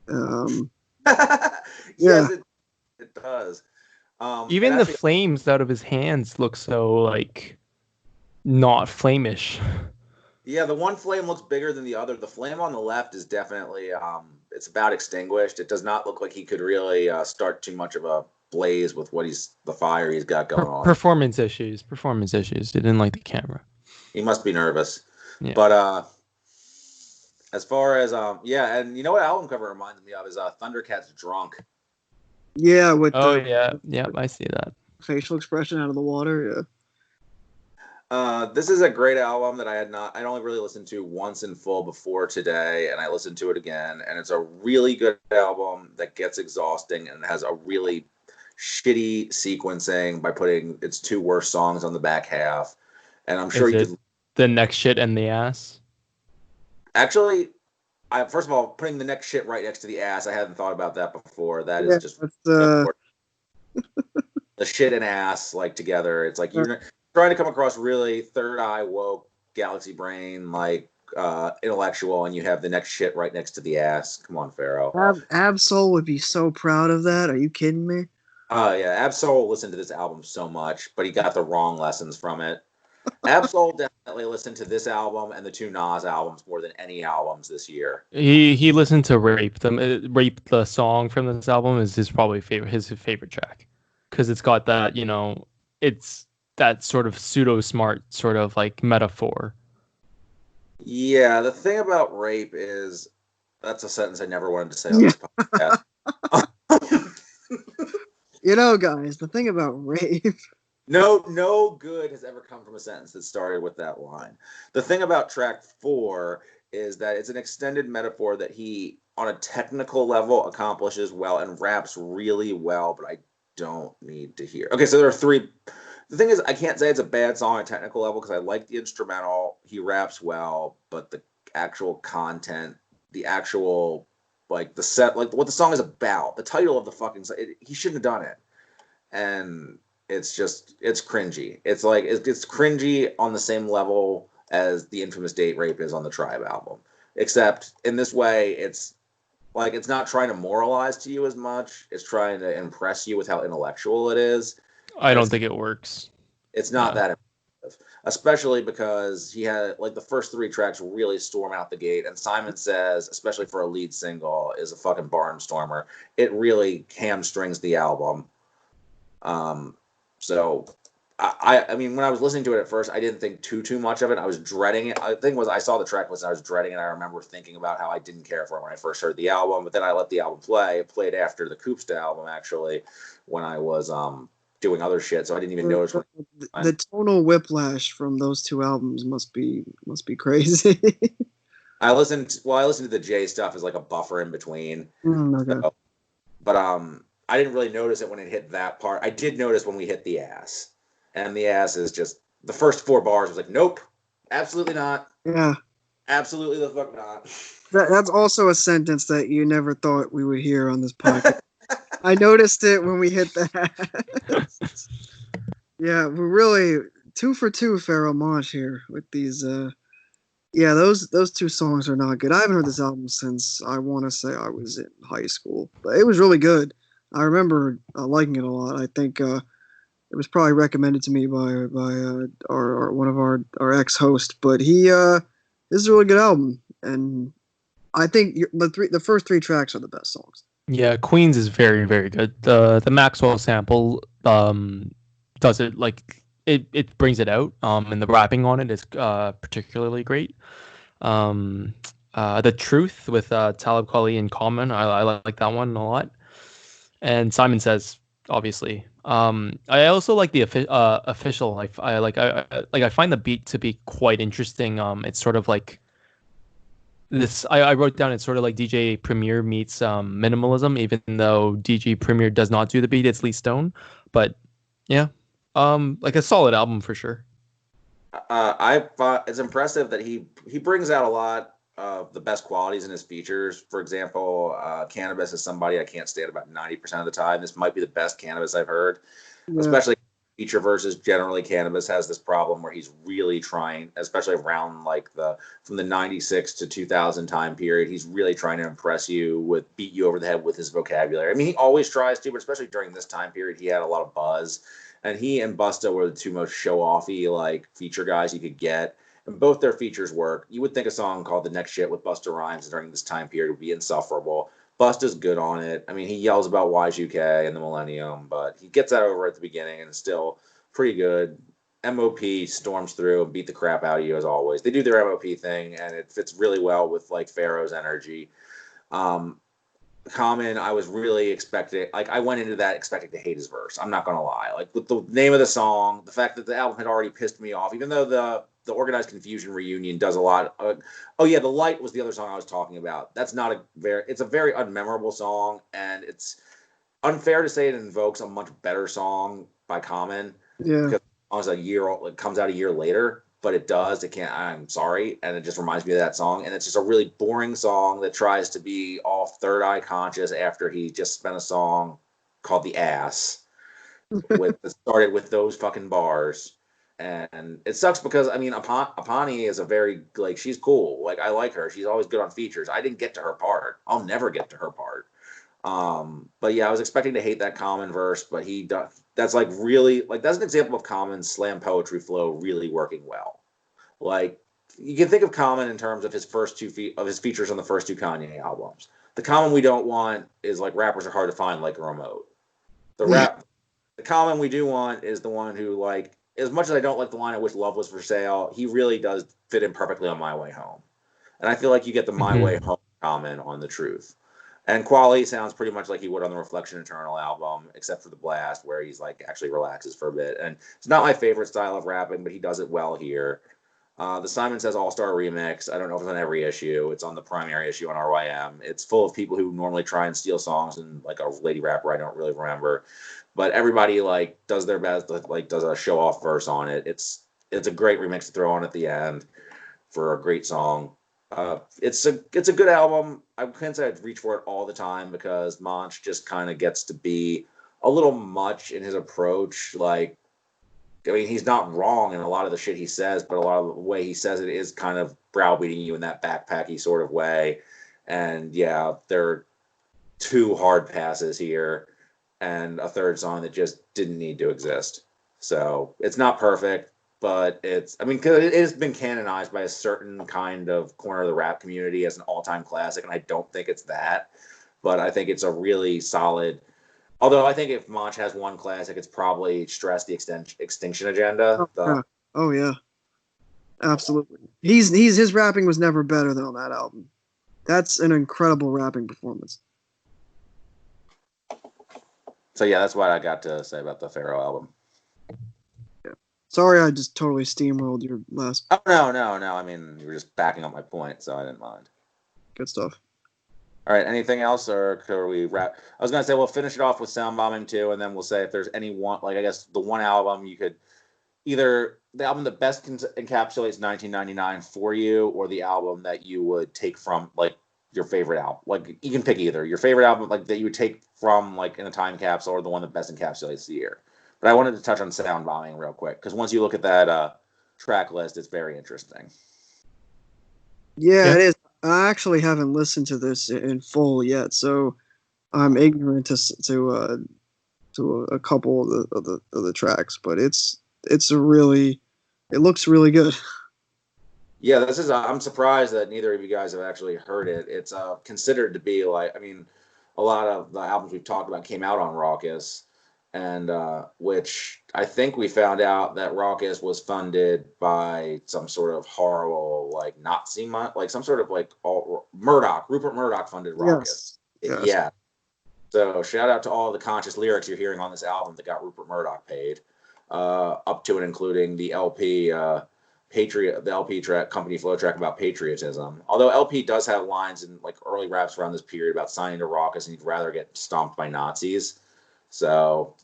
Yeah. Yes, it does. Even and the actually, flames out of his hands look so like not flamish. yeah, the one flame looks bigger than the other. The flame on the left is definitely it's about extinguished. It does not look like he could really start too much of a blaze with the fire he's got going on. Performance issues. Performance issues. They didn't like the camera. He must be nervous. Yeah. But as far as yeah, and you know what album cover reminds me of is Thundercats Drunk. Yeah, with Oh the yeah, I see that. facial expression out of the water. Yeah. This is a great album that I'd only really listened to once in full before today, and I listened to it again, and it's a really good album that gets exhausting and has a really shitty sequencing by putting its two worst songs on the back half. And I'm sure Is you it could the next shit and the ass? actually, first of all, putting the next shit right next to the ass, I hadn't thought about that before. That is Yeah, just that's the shit and ass like together. It's like you're trying to come across really third eye woke galaxy brain like intellectual, and you have the next shit right next to the ass. Come on, Pharaoh. Absol would be so proud of that. Are you kidding me? Yeah, Absol listened to this album so much, but he got the wrong lessons from it. Absol definitely listened to this album and the two Nas albums more than any albums this year. He listened to Rape. Rape, the song from this album, is his favorite track, because it's got that, it's that sort of pseudo smart sort of like metaphor. Yeah, the thing about Rape is that's a sentence I never wanted to say on this podcast. Guys, the thing about Rape. No good has ever come from a sentence that started with that line. The thing about track 4 is that it's an extended metaphor that he, on a technical level, accomplishes well and raps really well, but I don't need to hear. Okay, so there are 3. The thing is, I can't say it's a bad song on a technical level because I like the instrumental. He raps well, but the actual content, the actual, like, the set, like, what the song is about, the title of the fucking song, he shouldn't have done it. And it's cringy. It's like it's cringy on the same level as the infamous Date Rape is on the Tribe album, except in this way it's like it's not trying to moralize to you as much. It's trying to impress you with how intellectual it is. I don't think it works. It's not that impressive, especially because he had like the first 3 tracks really storm out the gate, and Simon Says, especially for a lead single, is a fucking barnstormer. It really hamstrings the album. So I mean, when I was listening to it at first, I didn't think too much of it. I was dreading it. The thing was, I saw the track list and I was dreading it. I remember thinking about how I didn't care for it when I first heard the album, but then I let the album play. It played after the Koopsta album, actually, when I was doing other shit, so I didn't even notice. The tonal whiplash from those 2 albums must be crazy. I listened to the J stuff as like a buffer in between. Okay. So, but I didn't really notice it when it hit that part. I did notice when we hit the ass. And the ass is just the first 4 bars was like, nope, absolutely not. Yeah. Absolutely the fuck not. That's also a sentence that you never thought we would hear on this podcast. I noticed it when we hit that. Yeah, we're really 2 for 2 Pharoah Monch here with these. Yeah, those 2 songs are not good. I haven't heard this album since I want to say I was in high school, but it was really good. I remember liking it a lot. I think it was probably recommended to me by our one of our ex-host, but this is a really good album, and I think the first 3 tracks are the best songs. Yeah, Queens is very, very good. The Maxwell sample does it like it brings it out. And the rapping on it is particularly great. The Truth with Talib Kweli and Common, I like that one a lot. And Simon Says, obviously. I also like the official. I find the beat to be quite interesting. It's sort of like this. I wrote down it's sort of like DJ Premier meets minimalism, even though DJ Premier does not do the beat. It's Lee Stone, but yeah, like a solid album for sure. I thought it's impressive that he brings out a lot of the best qualities in his features. For example, Cannabis is somebody I can't stand about 90% of the time. This might be the best Cannabis I've heard, especially feature verses, generally Cannabis has this problem where he's really trying, especially around like from the 96 to 2000 time period, he's really trying to impress you with, beat you over the head with his vocabulary. I mean, he always tries to, but especially during this time period, he had a lot of buzz. And he and Busta were the two most show-offy like feature guys you could get. And both their features work. You would think a song called The Next Shit with Busta Rhymes during this time period would be insufferable. Busta's good on it. I mean, he yells about Y2K and the Millennium, but he gets that over at the beginning and it's still pretty good. MOP storms through and beat the crap out of you as always. They do their MOP thing and it fits really well with like Pharaoh's energy. Common, I was really expecting, like I went into that expecting to hate his verse. I'm not gonna lie. Like with the name of the song, the fact that the album had already pissed me off, even though the Organized Confusion reunion does a lot. Oh yeah, The Light was the other song I was talking about. That's not it's a very unmemorable song, and it's unfair to say it invokes a much better song by Common. Yeah. Because it comes out a year later. But it does. It can't. I'm sorry, and it just reminds me of that song. And it's just a really boring song that tries to be all third eye conscious after he just spent a song called "The Ass" that started with those fucking bars. And it sucks because I mean, Apani is a very like she's cool. Like I like her. She's always good on features. I didn't get to her part. I'll never get to her part. But yeah, I was expecting to hate that Common verse, but he does. That's like really like that's an example of Common's slam poetry flow really working well. Like you can think of Common in terms of his first his features on the first two Kanye albums. The Common we don't want is like rappers are hard to find like a remote. The Common we do want is the one who like as much as I don't like the line I wish love was for sale, he really does fit in perfectly on My Way Home. And I feel like you get the My Way Home Common on The Truth. And Quali sounds pretty much like he would on the Reflection Eternal album, except for the blast where he's like actually relaxes for a bit. And it's not my favorite style of rapping, but he does it well here. The Simon Says All-Star remix, I don't know if it's on every issue. It's on the primary issue on RYM. It's full of people who normally try and steal songs and like a lady rapper I don't really remember. But everybody like does their best, like does a show-off verse on it. It's a great remix to throw on at the end for a great song. It's a good album. I can't say I'd reach for it all the time because Monch just kind of gets to be a little much in his approach. Like, I mean, he's not wrong in a lot of the shit he says, but a lot of the way he says it is kind of browbeating you in that backpacky sort of way. And yeah, there are two hard passes here and a third song that just didn't need to exist. So it's not perfect. But it's, I mean, because it has been canonized by a certain kind of corner of the rap community as an all-time classic, and I don't think it's that. But I think it's a really solid. Although I think if Monch has one classic, it's probably Stress the Extinction Agenda. Oh yeah, absolutely. His rapping was never better than on that album. That's an incredible rapping performance. So yeah, that's what I got to say about the Pharaoh album. Sorry, I just totally steamrolled your last. Oh, no. I mean, you were just backing up my point, so I didn't mind. Good stuff. All right, anything else, or could we wrap? I was going to say we'll finish it off with Sound Bombing too, and then we'll say if there's any one, like I guess the one album you could either the album that best encapsulates 1999 for you, or the album that you would take from like your favorite album. Like you can pick either your favorite album, like that you would take from like in a time capsule, or the one that best encapsulates the year. But I wanted to touch on Sound Bombing real quick because once you look at that track list, it's very interesting. Yeah, it is. I actually haven't listened to this in full yet, so I'm ignorant to a couple of the tracks. But it looks really good. Yeah, I'm surprised that neither of you guys have actually heard it. It's considered to be like, I mean, a lot of the albums we've talked about came out on Raucous. And which I think we found out that Raucous was funded by some sort of horrible, like Nazi, like some sort of like Rupert Murdoch funded Raucous. Yes. Yeah. So shout out to all the conscious lyrics you're hearing on this album that got Rupert Murdoch paid, up to and including the LP Patriot, the LP track, Company Flow track about patriotism. Although LP does have lines in like early raps around this period about signing to Raucous and he'd rather get stomped by Nazis. So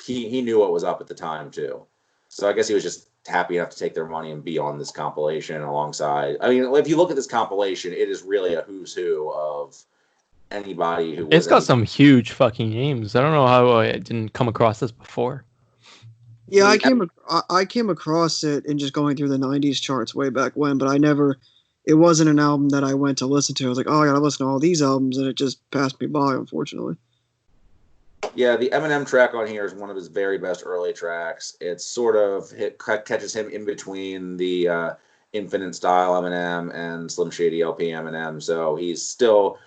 he knew what was up at the time too. So I guess he was just happy enough to take their money and be on this compilation alongside. I mean, if you look at this compilation, it is really a who's who of anybody who. It's got some huge fucking names. I don't know how I didn't come across this before. Yeah, I came across it in just going through the '90s charts way back when, but I never. It wasn't an album that I went to listen to. I was like, oh, I gotta listen to all these albums, and it just passed me by, unfortunately. Yeah, the Eminem track on here is one of his very best early tracks. It sort of catches him in between the Infinite style Eminem and Slim Shady LP Eminem, so he's still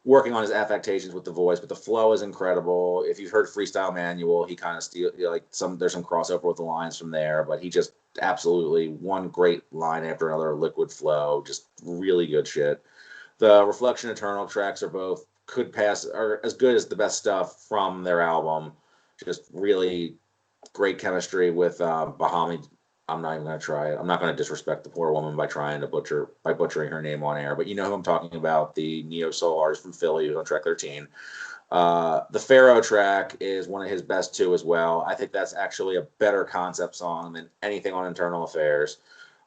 working on his affectations with the voice, but the flow is incredible. If you've heard Freestyle Manual, he kind of there's some crossover with the lines from there, but he just absolutely one great line after another, liquid flow, just really good shit. The Reflection Eternal tracks are as good as the best stuff from their album. Just really great chemistry with Bahami. I'm not even gonna try it. I'm not gonna disrespect the poor woman by butchering her name on air, but you know who I'm talking about, the neo soul artist from Philly who's on track 13. The Pharaoh track is one of his best too as well. I think that's actually a better concept song than anything on Internal Affairs.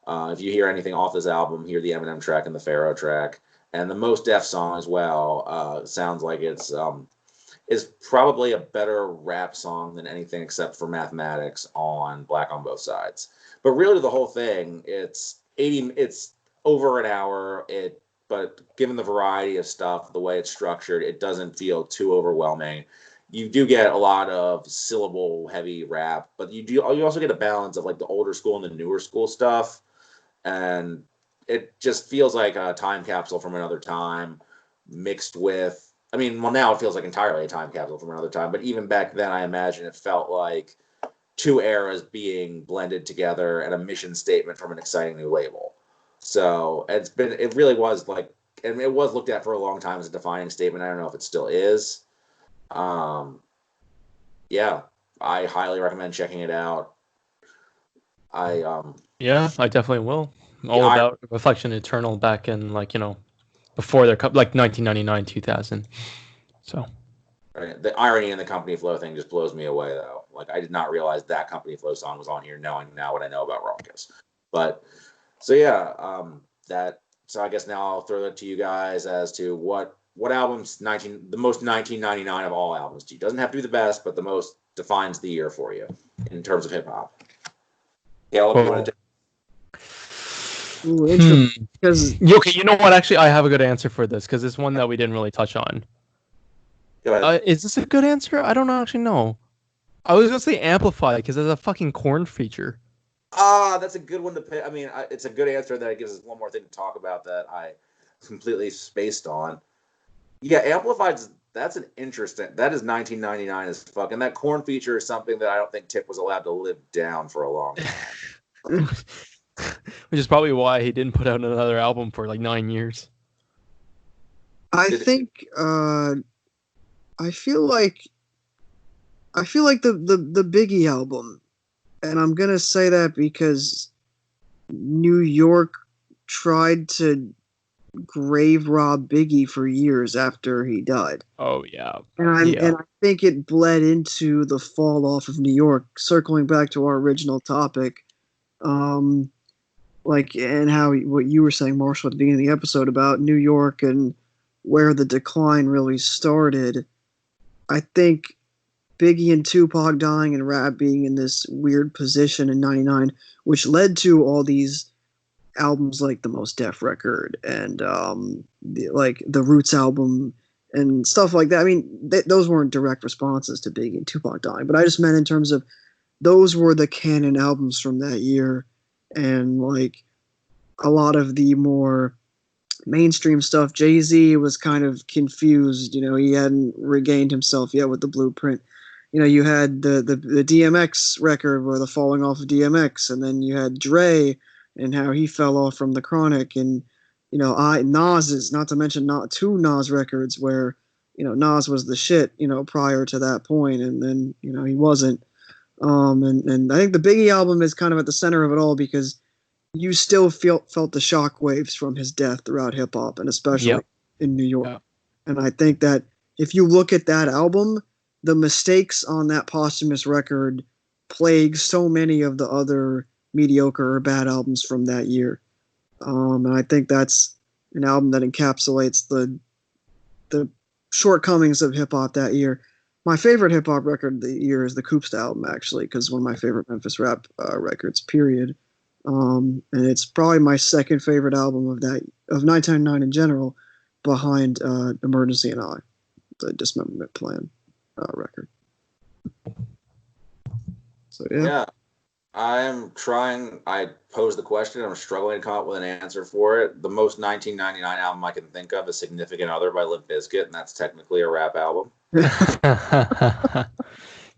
If you hear anything off this album, hear the Eminem track and the Pharaoh track. And the Most Def song as well sounds like it's is probably a better rap song than anything except for Mathematics on Black on Both Sides. But really, the whole thing, it's over an hour. But given the variety of stuff, the way it's structured, it doesn't feel too overwhelming. You do get a lot of syllable heavy rap, but you also get a balance of like the older school and the newer school stuff, and it just feels like a time capsule from another time mixed with, now it feels like entirely a time capsule from another time, but even back then, I imagine it felt like two eras being blended together and a mission statement from an exciting new label. So it really was like, and it was looked at for a long time as a defining statement. I don't know if it still is. Yeah, I highly recommend checking it out. Yeah, I definitely will. About Reflection Eternal back in before their like 1999 2000. So right. The irony in the Company Flow thing just blows me away though. Like I did not realize that Company Flow song was on here, knowing now what I know about Raucous. But so yeah, so I guess now I'll throw it to you guys as to what albums the most 1999 of all albums to you. Doesn't have to be the best, but the most defines the year for you in terms of hip hop. Yeah, you want to Because okay, you know what? Actually, I have a good answer for this because it's one that we didn't really touch on. Go ahead. Is this a good answer? I don't actually know. I was gonna say Amplify because there's a fucking Korn feature. That's a good one to pick. It's a good answer that gives us one more thing to talk about that I completely spaced on. Yeah, Amplified. That is 1999 as fuck, and that Korn feature is something that I don't think Tip was allowed to live down for a long time. Which is probably why he didn't put out another album for like 9 years. I think I feel like the Biggie album, and I'm gonna say that because New York tried to grave rob Biggie for years after he died. Oh yeah, and I think it bled into the fall off of New York. Circling back to our original topic, and how what you were saying, Marshall, at the beginning of the episode about New York and where the decline really started. I think Biggie and Tupac dying and rap being in this weird position in '99, which led to all these albums like the Most Def record and the Roots album and stuff like that. Those weren't direct responses to Biggie and Tupac dying, but I just meant in terms of those were the canon albums from that year, and like a lot of the more mainstream stuff, Jay-Z was kind of confused. He hadn't regained himself yet with the Blueprint. You had the DMX record where the falling off of DMX, and then you had Dre and how he fell off from the Chronic, and Nas is not to mention not two Nas records where Nas was the shit prior to that point, and then he wasn't. And I think the Biggie album is kind of at the center of it all because you still felt the shockwaves from his death throughout hip hop, and especially in New York. Yep. And I think that if you look at that album, the mistakes on that posthumous record plague so many of the other mediocre or bad albums from that year. And I think that's an album that encapsulates the shortcomings of hip hop that year. my favorite hip hop record of the year is the Coopsta album, actually, because one of my favorite Memphis rap records, period. And it's probably my second favorite album of 1999 in general, behind Emergency and I, the Dismemberment Plan record. So yeah. I'm trying. I posed the question. I'm struggling to come up with an answer for it. The most 1999 album I can think of is Significant Other by Limp Bizkit, and that's technically a rap album.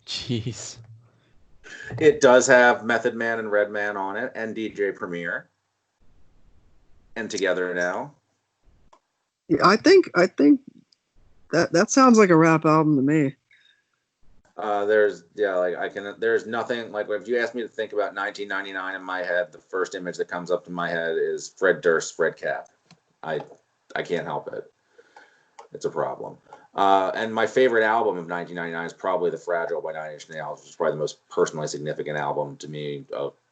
Jeez. It does have Method Man and Redman on it, and DJ Premier, and Together Now. Yeah, I think that sounds like a rap album to me. There's nothing like if you ask me to think about 1999 in my head, the first image that comes up to my head is Fred Durst's Red Cap. I can't help it. It's a problem. And my favorite album of 1999 is probably The Fragile by Nine Inch Nails, which is probably the most personally significant album to me,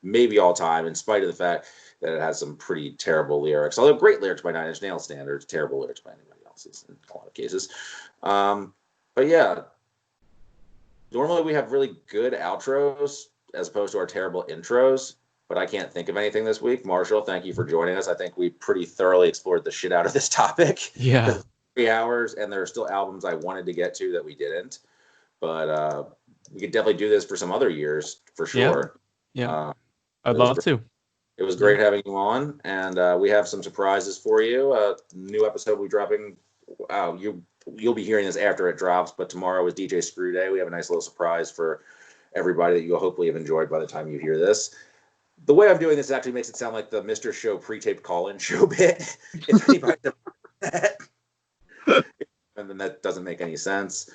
maybe all time, in spite of the fact that it has some pretty terrible lyrics. Although great lyrics by Nine Inch Nails standards, terrible lyrics by anybody else's in a lot of cases. But yeah. Normally we have really good outros as opposed to our terrible intros, but I can't think of anything this week. Marshall, thank you for joining us. I think we pretty thoroughly explored the shit out of this topic. Yeah. 3 hours, and there are still albums I wanted to get to that we didn't. But we could definitely do this for some other years for sure. Yeah. I'd love to. It was great having you on, and we have some surprises for you. New episode we're dropping. You'll be hearing this after it drops, but tomorrow is DJ Screw Day. We have a nice little surprise for everybody that you'll hopefully have enjoyed by the time you hear this. The way I'm doing this actually makes it sound like the Mr. Show pre-taped call-in show bit. If anybody that. And then that doesn't make any sense.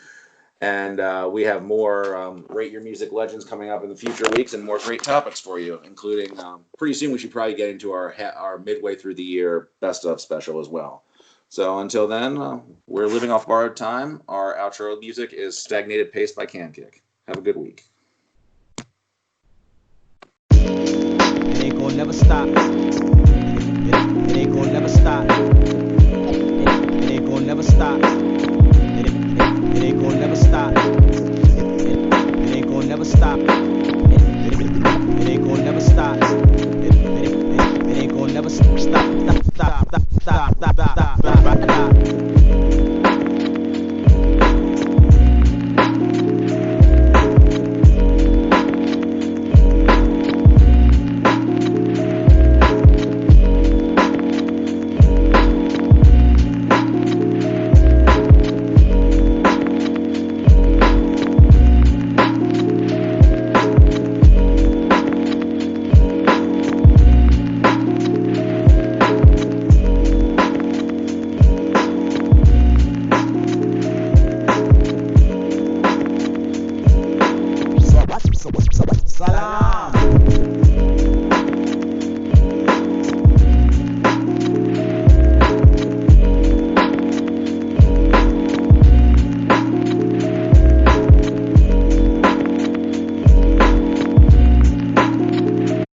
And we have more Rate Your Music Legends coming up in the future weeks and more great topics for you, including pretty soon we should probably get into our midway through the year best of special as well. So until then, we're living off borrowed time. Our outro music is Stagnated Pace by Can Kick. Have a good week. It ain't gonna never stop. It ain't gonna never stop. It ain't gonna never stop. It ain't gonna never stop. It ain't gonna never stop. It ain't gonna never stop. It ain't gonna never stop.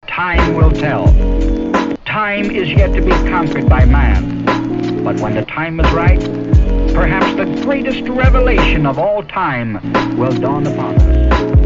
Time will tell. Time is yet to be conquered by man. But when the time is right, perhaps the greatest revelation of all time will dawn upon us.